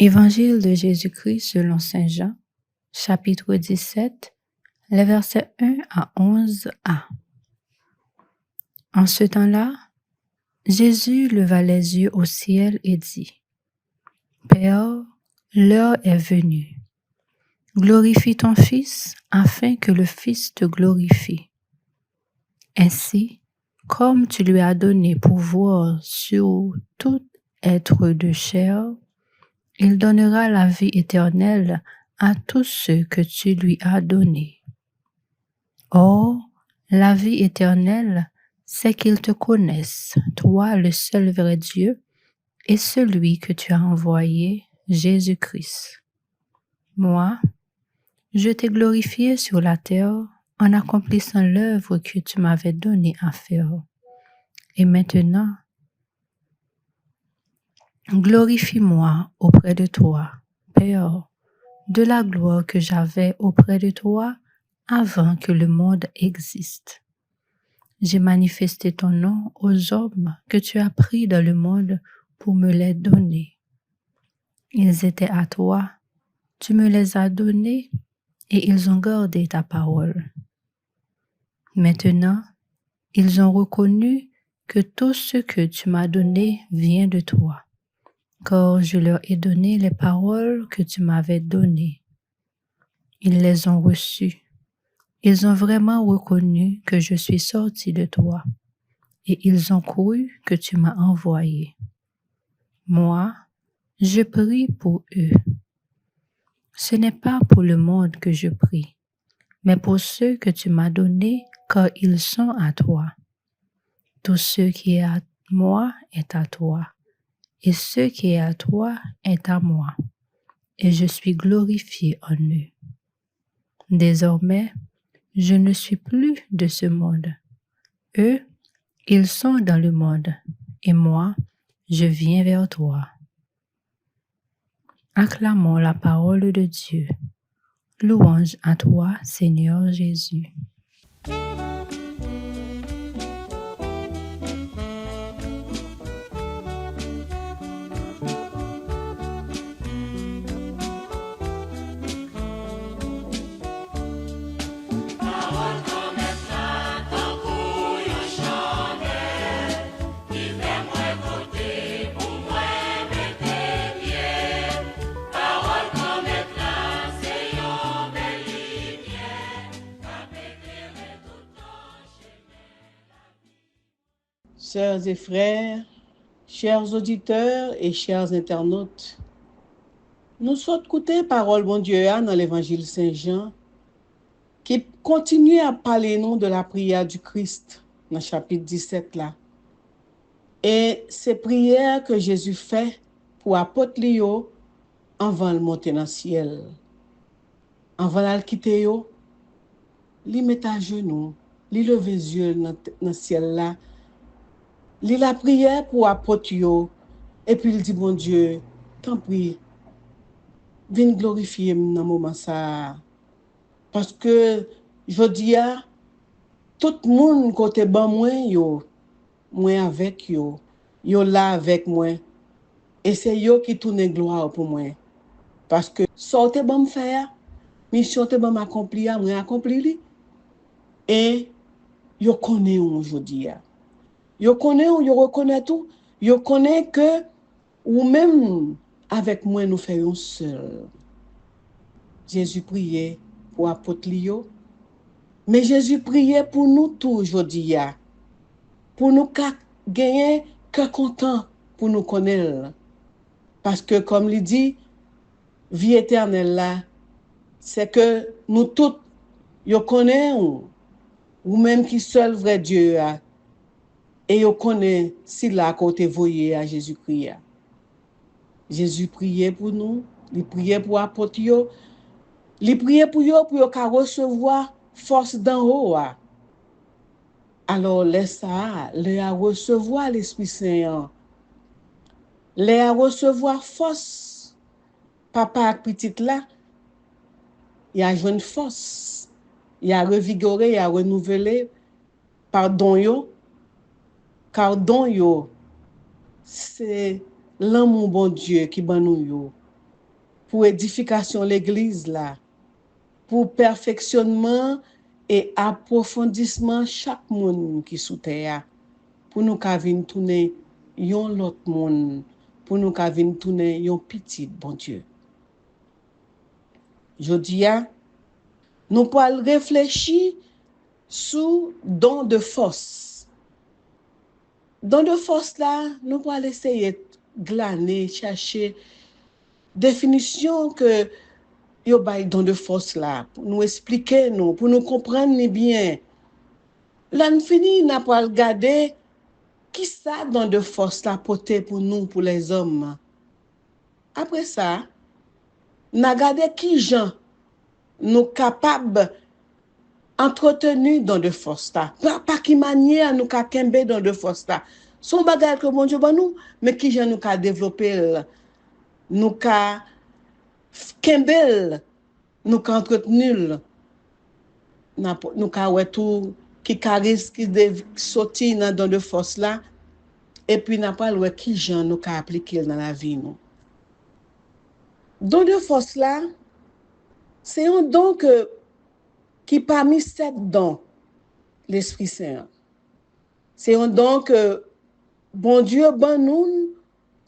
Évangile de Jésus-Christ selon Saint Jean, chapitre 17, les versets 1 à 11a. En ce temps-là, Jésus leva les yeux au ciel et dit, « Père, l'heure est venue. Glorifie ton Fils afin que le Fils te glorifie. Ainsi, comme tu lui as donné pouvoir sur tout être de chair, il donnera la vie éternelle à tous ceux que tu lui as donnés. Or, la vie éternelle, c'est qu'ils te connaissent, toi le seul vrai Dieu, et celui que tu as envoyé, Jésus-Christ. Moi, je t'ai glorifié sur la terre en accomplissant l'œuvre que tu m'avais donnée à faire. Et maintenant, glorifie-moi auprès de toi, Père, de la gloire que j'avais auprès de toi avant que le monde existe. J'ai manifesté ton nom aux hommes que tu as pris dans le monde pour me les donner. Ils étaient à toi, tu me les as donnés et ils ont gardé ta parole. Maintenant, ils ont reconnu que tout ce que tu m'as donné vient de toi. Car je leur ai donné les paroles que tu m'avais données. Ils les ont reçues. Ils ont vraiment reconnu que je suis sorti de toi et ils ont cru que tu m'as envoyé. Moi, je prie pour eux. Ce n'est pas pour le monde que je prie, mais pour ceux que tu m'as donnés, car ils sont à toi. Tout ce qui est à moi est à toi, et ce qui est à toi est à moi, et je suis glorifié en eux. Désormais, je ne suis plus de ce monde. Eux, ils sont dans le monde, et moi, je viens vers toi. Acclamons la parole de Dieu. Louange à toi, Seigneur Jésus. Sœurs et frères, chers auditeurs et chers internautes, nous sommes écoutés parole bon Dieu dans l'évangile Saint-Jean qui continue à parler nous de la prière du Christ dans le chapitre 17 là. Et c'est prière que Jésus fait pour apôtre Lio avant de monter dans le ciel. Avant de quitter yo, li met à genoux, li lever les yeux dans le ciel là. Li la prière pour apôtre yo et puis il dit bon Dieu, t'en prie, viens glorifier dans moment ça parce que je dis à tout le monde côté ban moi avec yo là avec moi et c'est yo qui tourne gloire pour moi parce que sortez bon me faire mission te bon accomplir moi accompli li et yo connaît aujourd'hui. Yo connaît, yo reconnaît tout, yo connaît que ou même avec moi nous faisons seul. Jésus priait pour apôtre Lio, mais Jésus priait pour nous tous aujourd'hui, pour nous gagner que content pour nous connaître. Parce que comme il dit, vie éternelle là, c'est que nous tous, yo connaît ou même qui seul vrai Dieu a. Et on connaît si là côté voyé à Jésus-Christ. Jésus priait pour nous, il priait pour apôtre yo, il priait pour yo recevoir force d'en haut. Alors laisse ça, les à recevoir l'Esprit Saint. Les à recevoir force. Papa ak petite là, il a joint force. Il a revigoré, il a renouvelé pardon yo. Car don yo, c'est l'amour bon Dieu qui ban nous yo. Pour édification l'église là, pour perfectionnement et approfondissement chaque monde qui sous terre. Pour nous ka vinn tourner yon l'autre monde, pour nous ka vinn tourner yon petit bon Dieu. Jodi a, nous pouvons réfléchir sous don de force. Don de force là, nous pouvons essayer de glaner, chercher définition que yo bay don de force là, pour nous expliquer nous, pour nous comprendre bien. Là nous fini n'a pas regarder qui ça don de force là porté pour nous pour les hommes. Après ça, n'a regardé qui gens nous capables entretenu dans de force là. Pas qui manière nous ka kembe dans de force là. Son bagage que bon Dieu ba nous, mais qui gens nous ka développer, nous ka kembe, nous ka entretenu, nous ka ouais tout qui risque qui sortir dans de force là et puis n'a pas ouais qui gens nous ka appliquer dans la vie nous. Don de force là, c'est un don qui parmi 7 dons, l'Esprit Saint. C'est un don que bon Dieu ban nous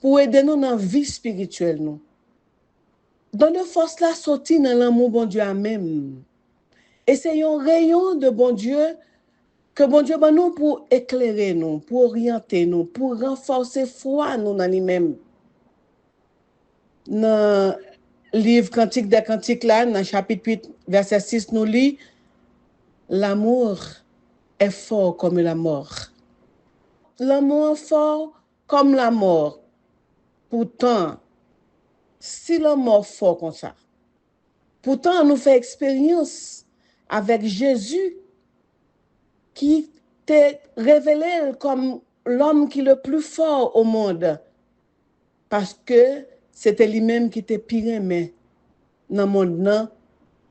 pour aider nous dans la vie spirituelle. Nous. Don de force là sorti dans l'amour bon Dieu même. Et c'est un rayon de bon Dieu que bon Dieu ban nous pour éclairer nous, pour orienter nous, pour renforcer foi nous dans lui-même. Dans le livre Cantique des Cantiques là, dans chapitre 8, verset 6, nous lit l'amour est fort comme la mort. L'amour est fort comme la mort. Pourtant, si l'amour est fort comme ça, pourtant, on nous fait expérience avec Jésus qui t'est révélé comme l'homme qui est le plus fort au monde. Parce que c'était lui-même qui était pire mais dans le monde, non,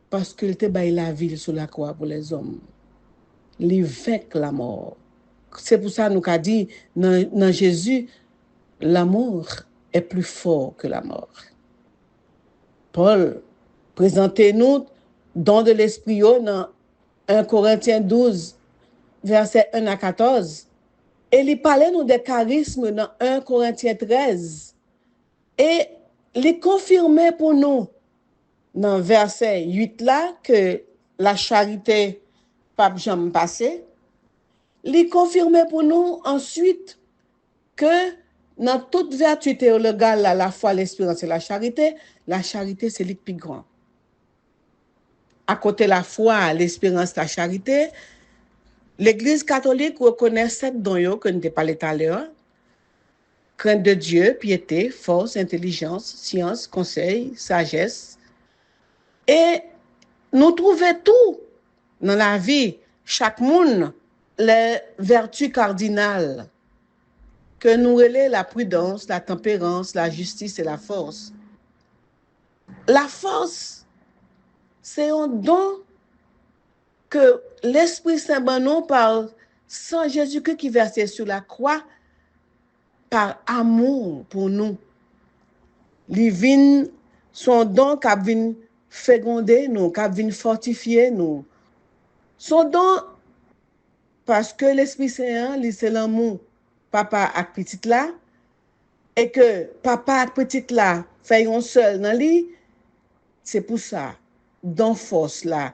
parce qu'il était baillé la vie sur la croix pour les hommes. Il vainc la mort. C'est pour ça que nous avons dit, dans Jésus, l'amour est plus fort que la mort. Paul, présentez-nous don de l'esprit dans 1 Corinthiens 12, verset 1 à 14. Et il parlait nous des charismes dans 1 Corinthiens 13. Et il confirmait pour nous dans verset 8 là que la charité pas jamais passé. Il confirmait pour nous ensuite que dans toute vertu théologale, la foi, l'espérance et la charité c'est le plus grand. À côté de la foi, l'espérance, la charité, l'Église catholique reconnaît 7 dons que nous avons parlé tout à l'heure. Crainte de Dieu, piété, force, intelligence, science, conseil, sagesse. Et nous trouvons tout dans la vie, chaque monde, les vertus cardinales que nous relèvons la prudence, la tempérance, la justice et la force. La force, c'est un don que l'Esprit Saint nous par sang Jésus-Christ qui versait sur la croix par amour pour nous. Il vient son don qui vient féconder nous, qui vient fortifier nous. Son don parce que l'Esprit Saint, c'est l'amour papa ak petite là et que papa ak petite là fait un seul dans lui, c'est pour ça dans force là,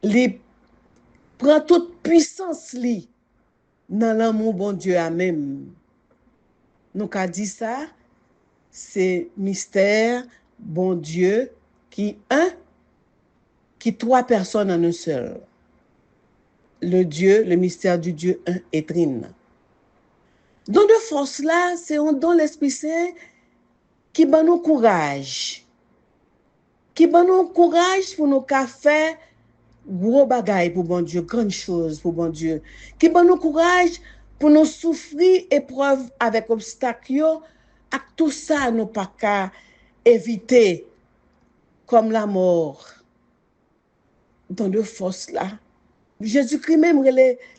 il prend toute puissance li dans l'amour bon Dieu a même. Nous qu'a dit ça, c'est mystère bon Dieu qui trois personnes en un seul. Le Dieu, le mystère du Dieu un et trine. Don de force là, c'est un don l'Esprit Saint qui ban nous courage. Qui ban nous courage pour nous faire gros bagaille pour bon Dieu, grande chose pour bon Dieu. Qui ban nous courage pour nous souffrir épreuve avec obstacle yo, ak tout ça nous pas qu'à éviter comme la mort. Don de force là. Jésus-Christ même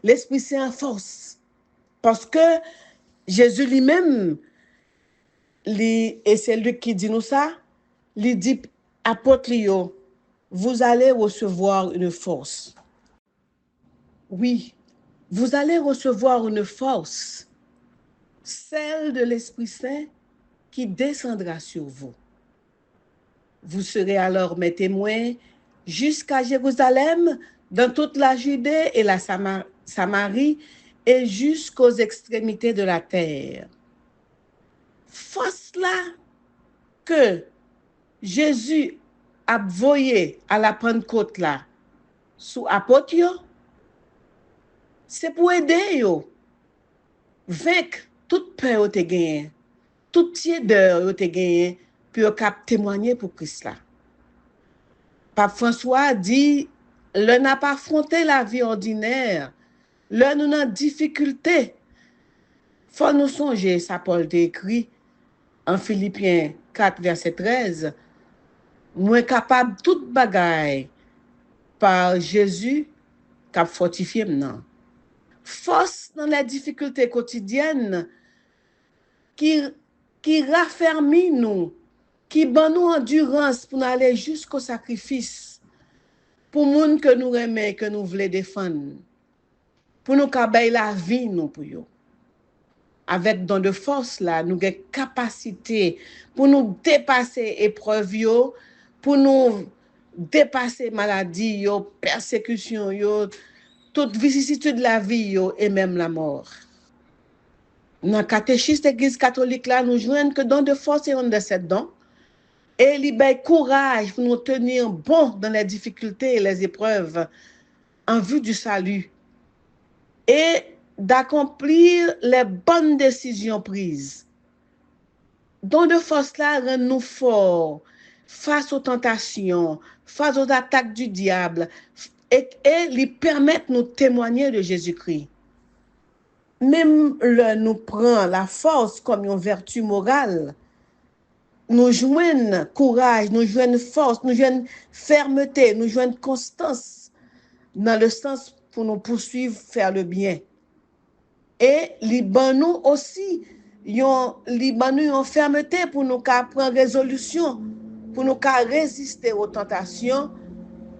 l'Esprit Saint en force. Parce que Jésus lui-même, et c'est lui qui dit nous ça, il dit, apôtre Lio, vous allez recevoir une force. Oui, vous allez recevoir une force, celle de l'Esprit Saint qui descendra sur vous. Vous serez alors mes témoins jusqu'à Jérusalem, dans toute la Judée et la Samarie, et jusqu'aux extrémités de la terre. Force là que Jésus a voyé à la Pentecôte là, sous apôtre yo, c'est pour aider yo, vaincre toute peur yo te gagné, toute tiédeur yo te gagné, puis yo cap témoigner pour Christ là. Pape François dit, le n'a pas affronté la vie ordinaire, le nous dans difficulté. Faut nous songer, ça Paul t'a écrit en Philippiens 4, verset 13, moins capable toute bagaille par Jésus qui a fortifié maintenant. Force dans les difficultés quotidiennes qui raffermit nous, qui ban nous endurance pour aller jusqu'au sacrifice, pour moun que nous aimons, que nous voulons défendre, pour nous cabaye la vie nous pour yo. Avec don de force là, nous avons capacité pour nous dépasser épreuve yo, pour nous dépasser maladie, yo, persécution, yo, toute vicissitude de la vie, yo, et même la mort. Dans le catéchisme de l'Église catholique, là, nous jouons que don de force et on de cette don. Et libère courage pour nous tenir bon dans les difficultés et les épreuves en vue du salut. Et d'accomplir les bonnes décisions prises. Don de force là rend nous forts face aux tentations, face aux attaques du diable et lui permettent de nous témoigner de Jésus-Christ. Même le nous prend la force comme une vertu morale, nous joignent courage, nous joignent force, nous joignent fermeté, nous joignent constance dans le sens pour nous poursuivre, faire le bien. Et nous aussi, nous en fermeté pour nous prendre résolution, pour nous résister aux tentations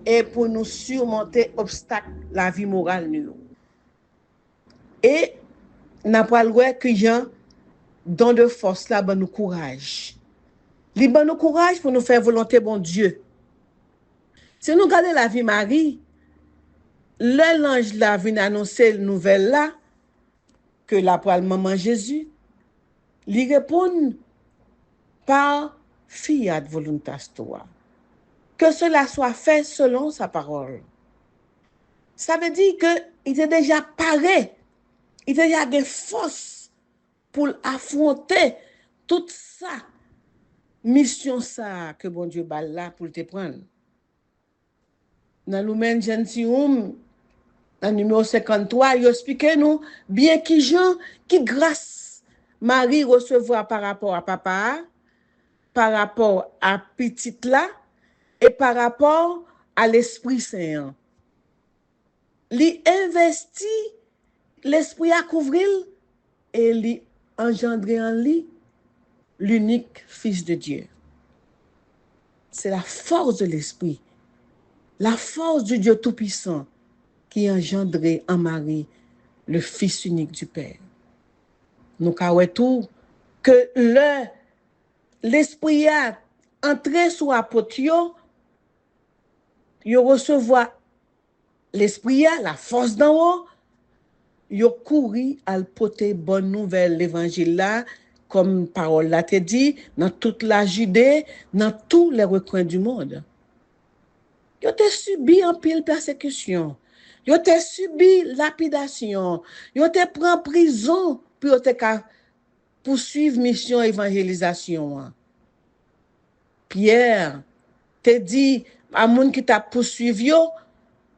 et pour nous surmonter obstacles la vie morale nous. Et n'a pas le droit que Jean don de force là ben nous courage. Li ban nous courage pour nous faire volonté bon Dieu. Si nous regardons la vie Marie, l'ange là vient annoncer la nouvelle là que la poêle maman Jésus, lui répond par fiat voluntas tua. Que cela soit fait selon sa parole. Ça veut dire qu'il était déjà paré, il était déjà des forces pour affronter toute ça, mission ça que bon Dieu bat là pour te prendre. Dans l'Humain Gentium, dans le numéro 53, il explique nous bien qui Jean, qui grâce Marie recevoir par rapport à papa, par rapport à petite là, et par rapport à l'Esprit Saint. Li investi l'Esprit à couvrir et li engendrer en lui l'unique Fils de Dieu. C'est la force de l'Esprit, la force du Dieu Tout-Puissant qui engendrait en Marie le Fils unique du Père. Nous avons tout que l'Esprit a entré sous apôtre, il recevoir l'Esprit a la force d'en haut, il couru à porter bonne nouvelle l'évangile là, comme parole là te dit, dans toute la Judée, dans tous les recoins du monde. Ils ont subi en pile persécution. Ils ont subi lapidation. Ils ont pris en prison pour poursuivre mission évangélisation. Pierre te dit à moun qui t'a poursuivi,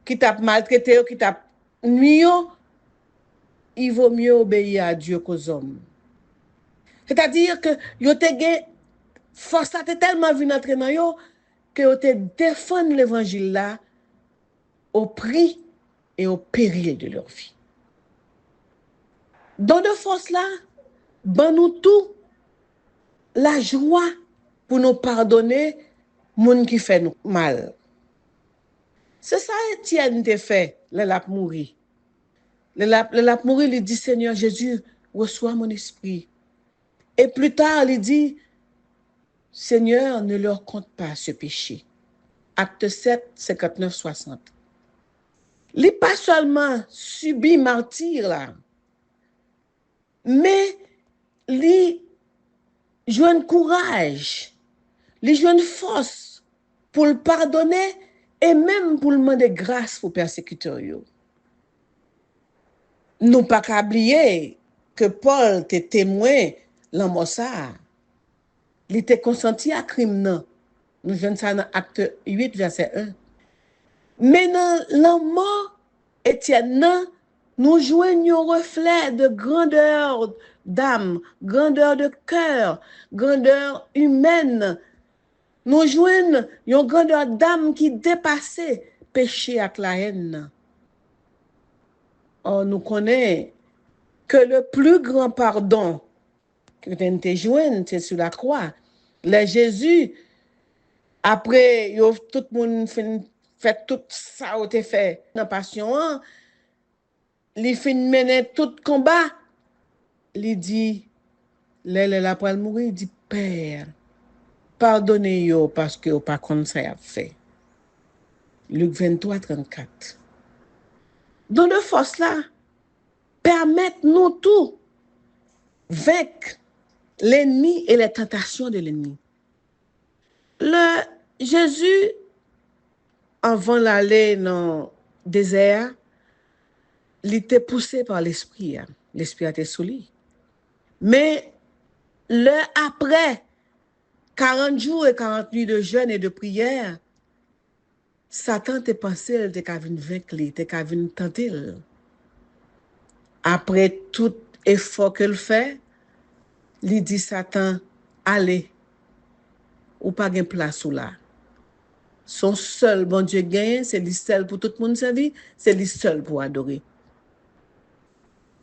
qui t'a maltraité, qui t'a nuit, il vaut mieux obéir à Dieu qu'aux hommes. C'est-à-dire que yo te gen force a tellement venu entrer dans yo que yo te défendre l'évangile là au prix et au péril de leur vie. Dans de force là, ben nous tout la joie pour nous pardonner moun qui fait nous mal. C'est ça Étienne te fait, le l'a mourir. Le l'a mourir, il dit Seigneur Jésus, reçois mon esprit. Et plus tard, il dit Seigneur, ne leur compte pas ce péché. Acte 7, 59, 60. Il n'a pas seulement subi martyr là, mais il joue courage, il joue force pour le pardonner et même pour le demander grâce aux persécuteurs. Nous pas qu'à oublier que Paul était témoin l'homme ça. Il était consenti à crime non. Nous venons ça dans acte 8 verset 1. Mais dans l'homme Étienne, nous joignons un reflet de grandeur d'âme, grandeur de cœur, grandeur humaine. Nous joignons une grandeur d'âme qui dépassait péché avec la haine. Or, nous connaissons que le plus grand pardon que nous avons joué, c'est sur la croix. Le Jésus, après, tout le monde fait tout ça, il a fait dans la passion, il fait mener tout le combat. Il dit, après mourir, il dit, Père, pardonnez-yo parce que vous pas comme ça a fait. Luc 23, 34. Don de force là, permettre-nous tout vaincre l'ennemi et les tentations de l'ennemi. Le Jésus, avant d'aller dans le désert, il était poussé par l'esprit. L'esprit était sous lui. Mais après 40 jours et 40 nuits de jeûne et de prière, Satan te pensé, il était qu'à venir vaincre, il était qu'à venir tenter. Après tout effort qu'il fait, il dit Satan, allez, ou pas de place ou là. Son seul bon Dieu gagne, c'est lui seul pour tout le monde servir, c'est lui seul pour adorer.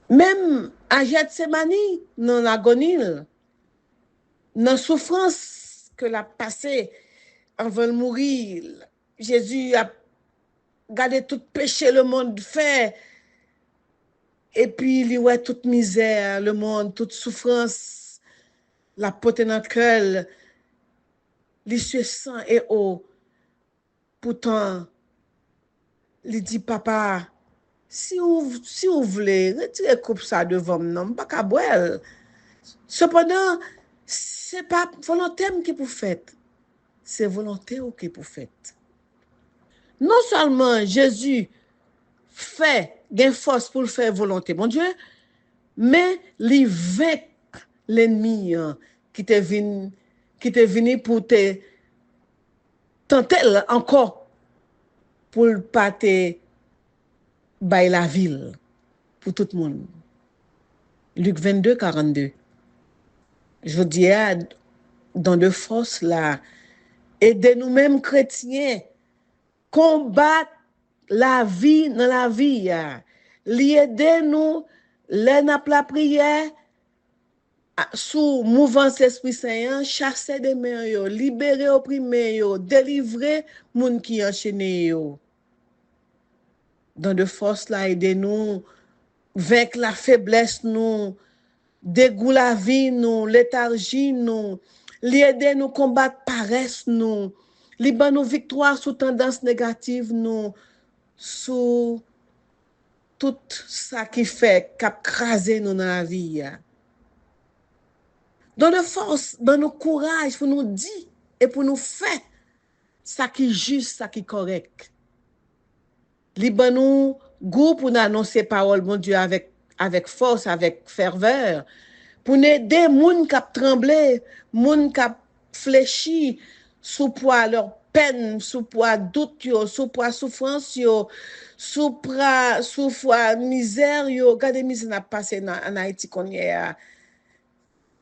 Même à Gethsemane, dans l'agonie, dans la souffrance que l'a passé avant de mourir, Jésus a gardé tout péché le monde fait. Et puis, il voit toute misère, le monde, toute souffrance, la pote dans le cœur, l'issue sang et eau. Pourtant, il dit, papa, si vous voulez, retirez coupe ça devant moi, pas qu'à boire. Cependant, c'est pas volonté qui pour faites, c'est volonté qui pour faites. Non seulement Jésus fait gain force pour le faire volonté, mon Dieu, mais il vaincre l'ennemi qui te venu pour te tenter encore pour pas te bailler la ville pour tout le monde. Luc 22, 42. Je dis dans de force là, aider nous-mêmes chrétiens combattre la vie dans la vie. L'aider nous, la prière, sous mouvance l'Esprit Saint, chasser des mains, libérer opprimés, délivrer moun qui enchaîné. Dans de force là, aider nous, vaincre la faiblesse nous, dégoût la vie nous, léthargie nous, l'aider nous combattre paresse nous, libérer nos victoires sous tendance négative nous, sous tout ça qui fait cap craser nous dans la vie. Dans de force, dans nos courage pour nous dire et pour nous faire ça qui est juste, ça qui est correct. Libérer nous goût pour nous annoncer parole mon Dieu avec force, avec ferveur, pour nous aider moun k'ap trembler, moun k'ap fléchi sous poids leur peine, sous poids doute yo, sous poids souffrance yo, sous poids misère yo. Regardez misère n'a passé en Haïti qu'on y est.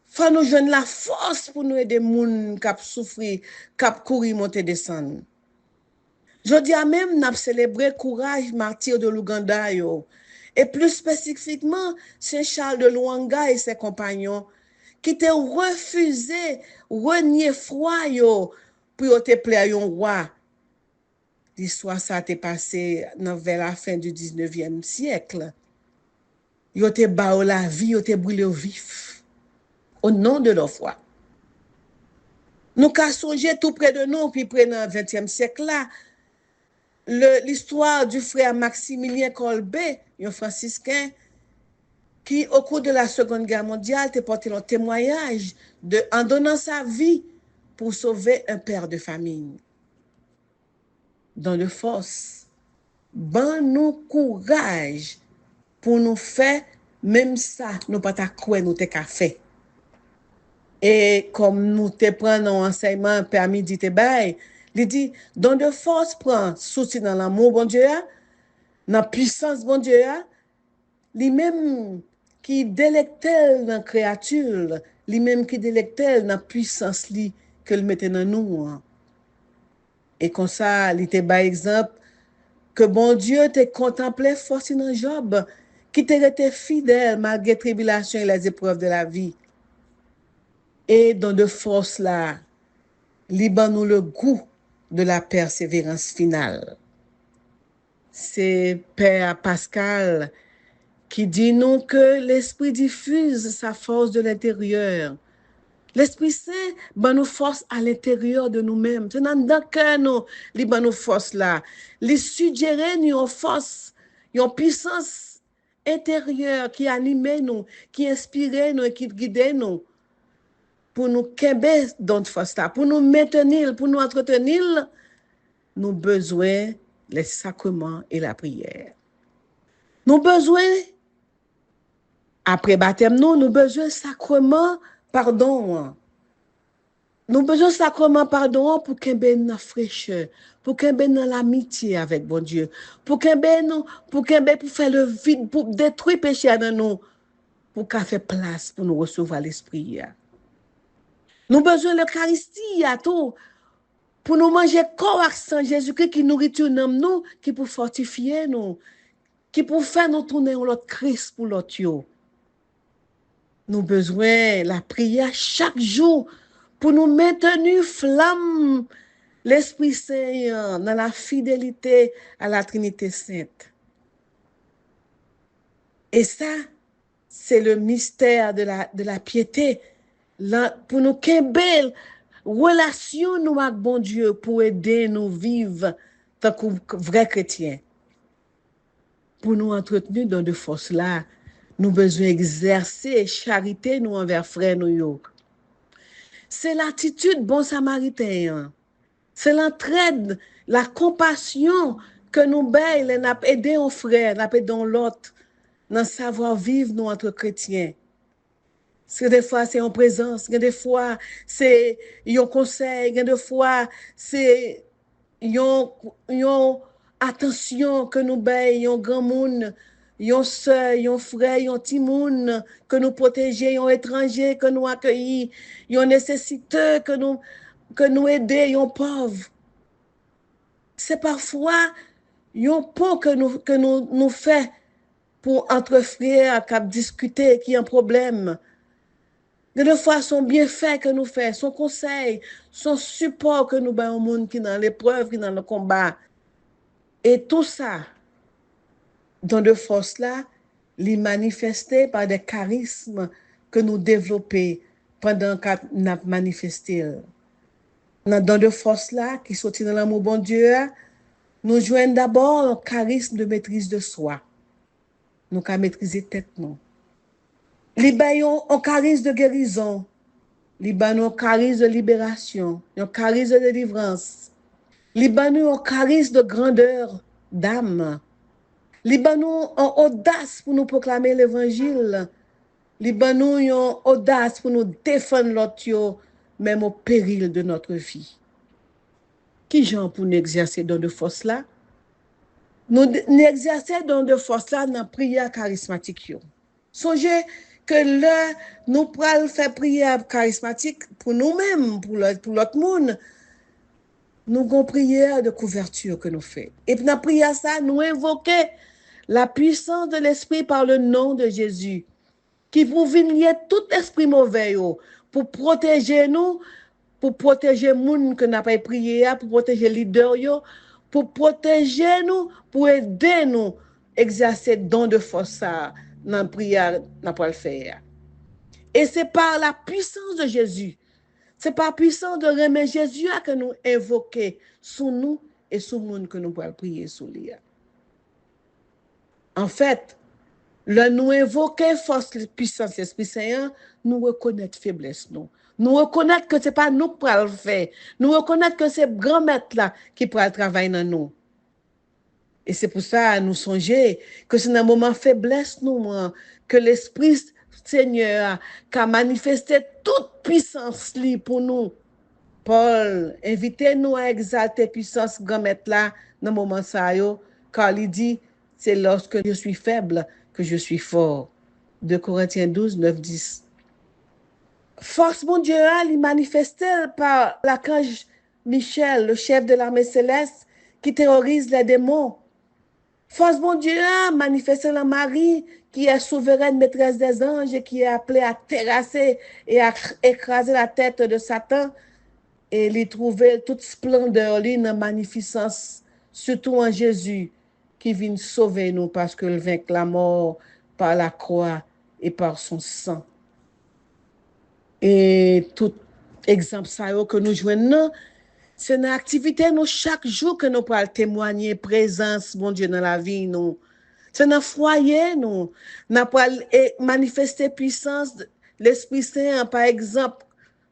Faut nous joindre la force pour nous aider moun k'ap souffrir, k'ap courir monter descendre. Je dis à même n'a célébré courage martyr de l'Ouganda yo. Et plus spécifiquement, Saint Charles de Luanga et ses compagnons qui t'ont refusé, renié froid yo pour te plaire un roi. L'histoire ça t'est passé vers la fin du 19e siècle. Yo te bao la vie, yo te brûlé au vif au nom de leur foi. Nous qu'à songer tout près de nous puis près dans le 20e siècle là. L'histoire du frère Maximilien Kolbe, un franciscain, qui, au cours de la Seconde Guerre mondiale, a porté un témoignage en donnant sa vie pour sauver un père de famille. Dans le force, ban nous courage pour nous faire même ça, nous pas ta quoi nous te ka fait. Et comme nous te prenons enseignement permis dit te bail, il dit, dans de force, prend souci dans l'amour, bon Dieu, dans la puissance, bon Dieu, lui-même qui délectait dans la créature, lui-même qui délectait dans la puissance que le mettait dans nous. Et comme ça, il était par exemple, que bon Dieu te contemplé force dans Job, qui te resté fidèle malgré les tribulations et les épreuves de la vie. Et dans de force là, liban nous le goût de la persévérance finale. C'est Père Pascal qui dit nous que l'esprit diffuse sa force de l'intérieur. L'Esprit Saint ban nous force à l'intérieur de nous-mêmes. C'est dans le cœur nous, li ban nous force là. Li suggérer nous une force, une puissance intérieure qui anime nous, qui inspire nous et qui guide nous pour nous kembe dans force là, pour nous maintenir, pour nous entretenir, nous besoin les sacrements et la prière. Nous besoin après baptême nous besoin sacrement pardon. Nous besoin sacrement pardon pour kembe dans fraîcheur, pour kembe dans l'amitié avec bon Dieu, pour kembe pour faire le vide, pour détruire péché dans nous, pour qu'a faire place pour nous recevoir l'esprit. Nous besoin l'Eucharistie à tout pour nous manger corps et sang Jésus-Christ qui nourriture nous, qui pour fortifier nous, qui pour faire nous tourner l'autre Christ pour l'autre yo. Nous besoin la prière chaque jour pour nous maintenir flamme l'Esprit Saint dans la fidélité à la Trinité Sainte. Et ça, c'est le mystère de la piété. Pour nous kembel relation nous avec bon Dieu pour aider nous vivre tant que vrais chrétiens. Pour nous entretenir dans de forces là, nous besoin exercer charité nous envers frères nous. C'est l'attitude bon samaritain. C'est l'entraide, la compassion que nous baillons, n'a aider un frère, n'a aider l'autre dans savoir vivre nous entre chrétiens. Parce que des fois, c'est en présence, des fois, c'est un conseil, des fois, c'est une attention que nous baillons, un grand monde, un soeur, un frère, un petit monde que nous protégeons, un étranger que nous accueillons, un nécessiteux que nous aidons, un pauvre. C'est parfois un pont que nous fait pour entre frères qui discuter, qui ont un problème. De fois, son bienfait que nous faisons, son conseil, son support que nous donnons au monde qui est dans l'épreuve, qui est dans le combat. Et tout ça, dans de force-là, les manifesté par des charismes que nous développons pendant qu'on a manifesté. Dans de force-là, qui sont dans l'amour bon Dieu, nous jouons d'abord un charisme de maîtrise de soi. Nous avons maîtriser tête nous. Les baillons un charisme de guérison, les baillons un charisme de libération, un charisme de délivrance, les baillons un charisme de grandeur d'âme, les baillons en audace pour nous proclamer l'évangile, les baillons en audace pour nous défendre l'autre, même au péril de notre vie. Qui gens pour nous exercer dans de force là? Nous exercer dans de force là dans la prière charismatique. Songez que là, nous pourrons faire prière charismatique pour nous-mêmes, pour l'autre monde. Nous avons prière de couverture que nous faisons. Et dans la prière, ça, nous invoquons la puissance de l'Esprit par le nom de Jésus, qui pour venir tout esprit mauvais, pour protéger nous, pour protéger les gens que n'a pas prié, pour protéger les leaders, pour protéger nous, pour aider nous à exercer don de force dans la prière, n'a pas le faire. Et c'est par la puissance de Jésus, c'est par la puissance de remettre Jésus que nous invoquons sur nous et sur le monde que nous pouvons prier sur lui. En fait, là nous invoquons force, puissance de l'Esprit Saint, nous reconnaître faiblesse nous. Nous reconnaître que ce n'est pas nous qui pouvons le faire. Nous reconnaître que c'est le grand maître là qui pourra travailler dans nous. Et c'est pour ça nous songer que c'est dans un moment de faiblesse nous que l'Esprit Seigneur qui a manifesté toute puissance pour nous. Paul, invitez-nous à exalter puissance grand maître là dans le moment ça car il dit c'est lorsque je suis faible que je suis fort. 2 Corinthiens 12, 9, 10. Force mon Dieu, il manifestait par l'archange Michel, le chef de l'armée céleste, qui terrorise les démons. Force mon Dieu, manifestait la Marie, qui est souveraine maîtresse des anges et qui est appelée à terrasser et à écraser la tête de Satan. Et il trouvait toute splendeur, une magnificence, surtout en Jésus, qui vient sauver nous parce qu'il vainc la mort par la croix et par son sang. Et tout exemple ça yo que nous joignons, c'est une activité nous chaque jour que nous pouvons témoigner présence bon Dieu dans la vie nous. C'est dans le foyer nous pouvons manifester puissance de l'Esprit Saint par exemple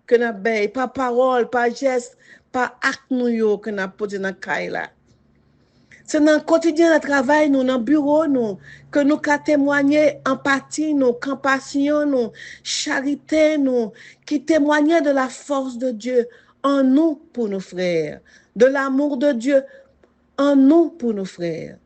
que nous avons par parole, par geste, par acte nous yo que nous posé dans caille là. C'est dans le quotidien de travail, nous, dans le bureau, nous, que nous pouvons témoigner empathie, nous, compassion, nous, charité, nous, qui témoignent de la force de Dieu en nous pour nos frères, de l'amour de Dieu en nous pour nos frères.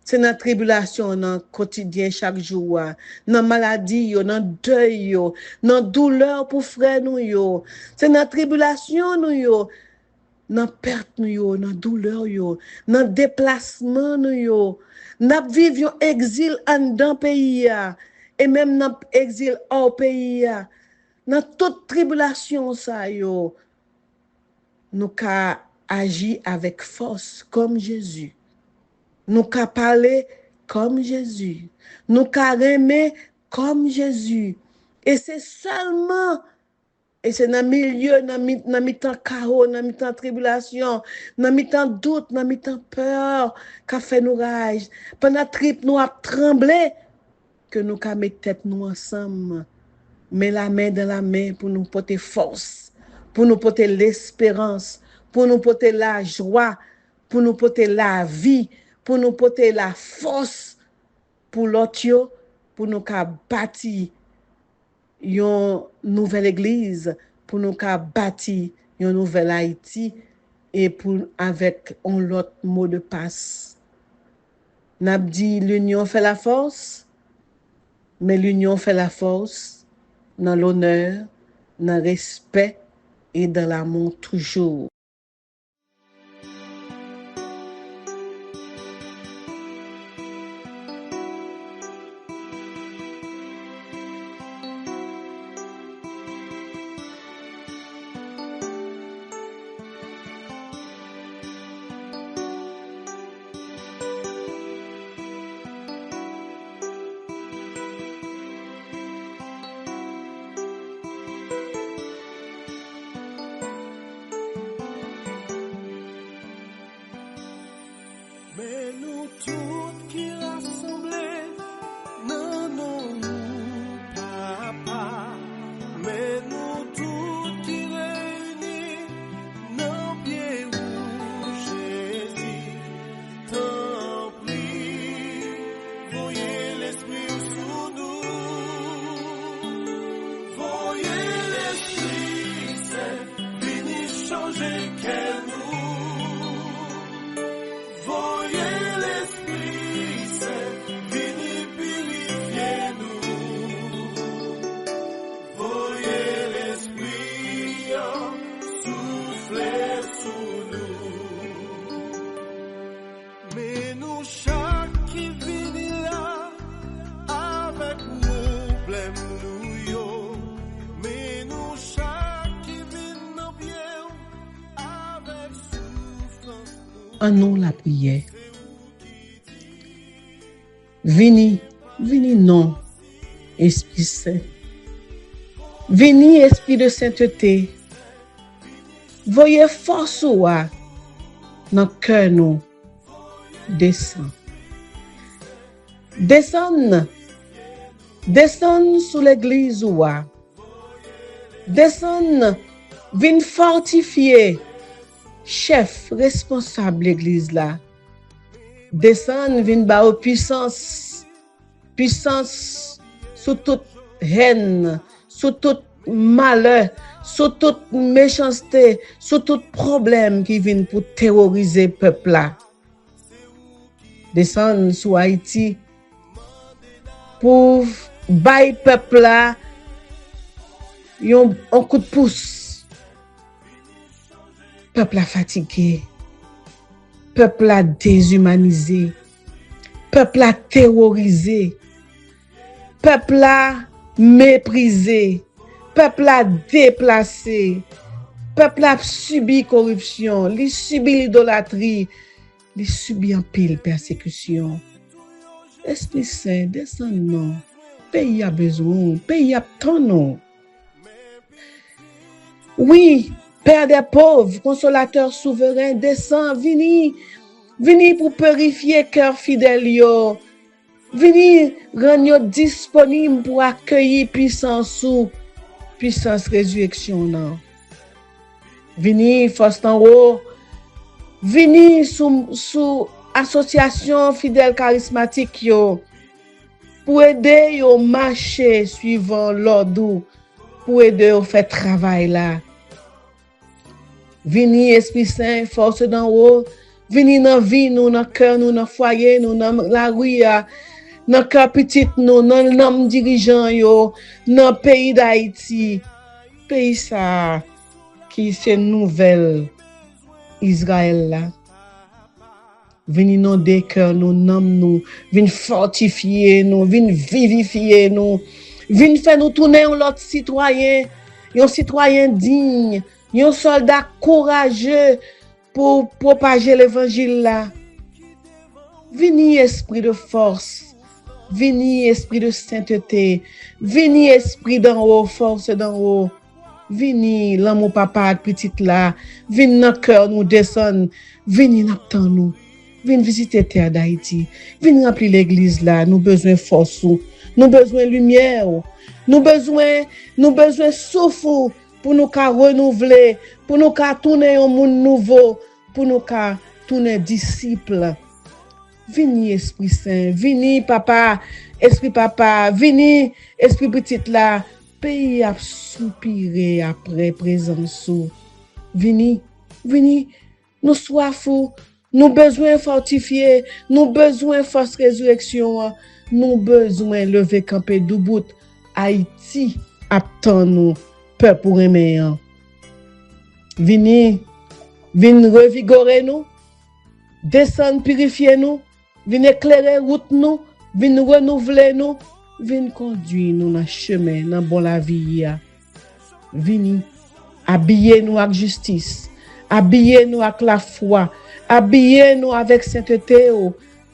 C'est dans la tribulation, dans le quotidien chaque jour, dans la maladie, dans le deuil, dans la douleur pour frères nous. C'est dans la tribulation, nous. Dans perte nous dans douleur dans déplacement nous vivons exil en dans pays et même dans exil hors pays dans toute tribulation ça nous ca agir avec force comme Jésus, nous ca parler comme Jésus, nous ca aimer comme Jésus, et c'est seulement et c'est dans le milieu, dans le temps chaos, dans le temps tribulation, dans le temps doute, dans le temps peur, qu'a fait nous rage. Pendant trip nous a tremblé, que nous qu'a mettre tête nous ensemble, mais la main dans la main pour nous porter force, pour nous porter l'espérance, pour nous porter la joie, pour nous porter la vie, pour nous porter la force, pour l'autre, pour nous qu'a bâti une nouvelle église, pour nous bâtir une nouvelle Haïti et pour avec un autre mot de passe. N'a dit l'union fait la force, mais l'union fait la force dans l'honneur, dans le respect et dans l'amour toujours. Mais nous toutes qui rassemblés, non, non, papa. Mais nous toutes qui réunis, non, pied où Jésus, tant pis, voyez l'esprit sous nous, voyez l'esprit, c'est venu changer qu'elle nous. En nous la prière. Vini non, Esprit Saint. Vini, Esprit de sainteté. Voyez force dans le cœur nous. Descend. Descend sous l'église ouah. Descend, vin fortifier chef responsable l'église là. Descend, vin ba puissance sous toute haine, sous tout malheur, sous toute méchanceté, sous tout problème qui vient pour terroriser le peuple là. Descend sur Haïti pour bailler peuple là un coup de pouce. Peuple a fatigué, peuple a déshumanisé, peuple a terrorisé, peuple a méprisé, peuple a déplacé, peuple a subi corruption, il subit l'idolâtrie, il subit en pile persécution. Esprit Saint, descend non. Pays a besoin, pays a tant non. Oui, Père des pauvres, consolateur souverain, descend, vini pour purifier cœur fidèle yo. Vini rendre yo disponible pour accueillir puissance résurrection nan. Vini force en haut. Vini sous association fidèle charismatique yo pour aider yo marcher suivant l'ordre, pour aider yo faire travail là. Vini Esprit Saint, force d'en haut, vini dans vie nous, dans cœur nous, dans foyer nous, dans la rue, dans cœur petit nous, dans l'homme dirigeant yo, dans pays d'Haïti, pays ça qui c'est nouvelle Israël là. Vini dans des cœurs nous, nomme nous, vini fortifier nous, vini vivifier nous, vini faire nous tourner en l'autre citoyen, un citoyen digne, un soldat courageux pour propager l'évangile là. Vini esprit de force, vini esprit de sainteté, vini esprit d'en haut, force d'en haut. Vini l'amour papa petite là, vini dans cœur nous descend, vini n'attend nous. Vini visiter terre d'Haïti, vini remplir l'église là, nous besoin force, nous besoin lumière, nous besoin souffle pour nous renouveler, pour nous tourner un monde nouveau, pour nous tourner disciples. Vini Esprit Saint, vini papa, vini Esprit petit là, pays a soupiré après présence. Vini, nous soifou, nous besoin fortifier, nous besoin force résurrection, nous besoin lever camper debout. Haïti attend nous, peuple pour aimer. Vini revigorer nous, descendre purifier nous, vini éclairer route nous, vini renouveler nous, vini conduire nous dans le chemin, dans bon la vie. Vini habiller nous avec justice, habiller nous avec la foi, habiller nous avec sainteté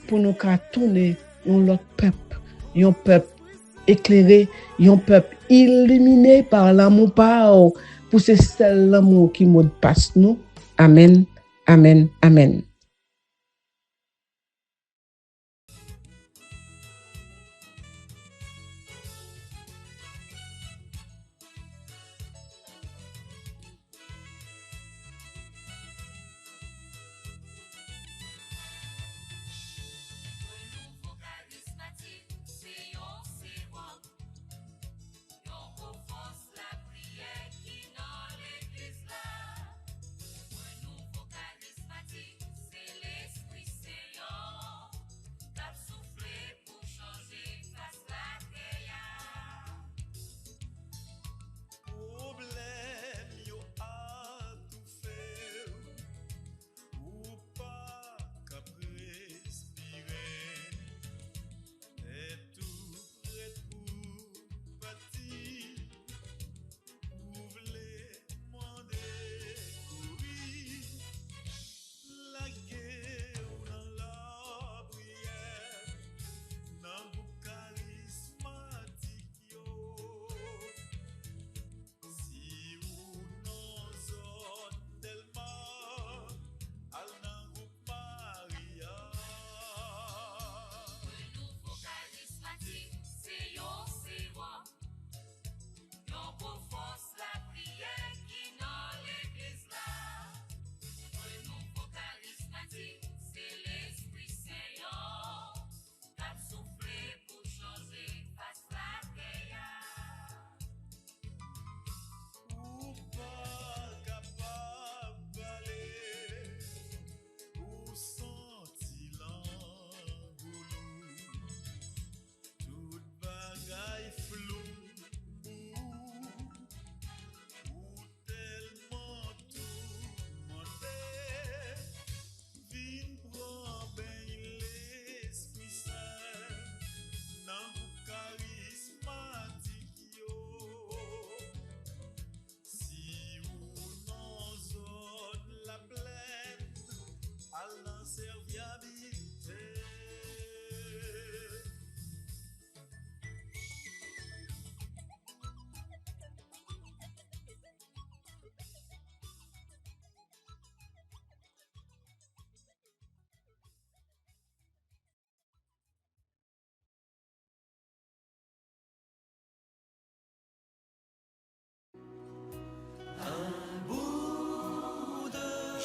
pour nous tourner dans l'autre peuple, un peuple éclairé, un peuple illuminé par l'amour pour ce seul l'amour qui nous passe nous. Amen, amen, amen.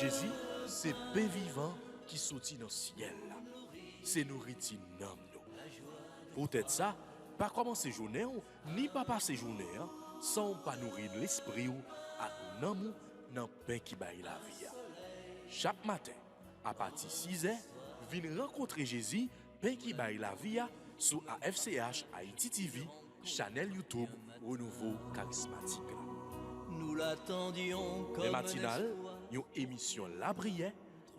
Jésus, c'est pain vivant qui sortit dans le ciel. C'est nourriture nam nous. Peut-être ça, pas commencer journée ni pas passer journée sans pas nourrir l'esprit ou à nous dans pain qui baille la vie. Chaque matin, à partir de 6h, venez rencontrer Jésus, pain qui baille la vie sur AFCH Haïti TV, channel YouTube Renouveau Charismatique. Nous l'attendions comme Les matinales, une émission La Prière,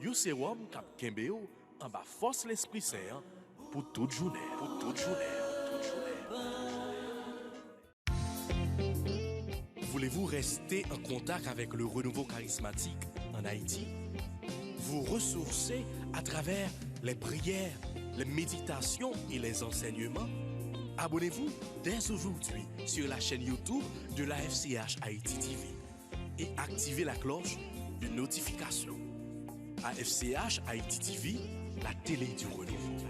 un sérum cap Kembeo en bas force l'Esprit Saint pour toute journée. Pour toute journée. Voulez-vous rester en contact avec le renouveau charismatique en Haïti? Vous ressourcer à travers les prières, les méditations et les enseignements? Abonnez-vous dès aujourd'hui sur la chaîne YouTube de l'AFCH Haïti TV et activez la cloche de notification. AFCH Haïti TV, la télé du renouveau.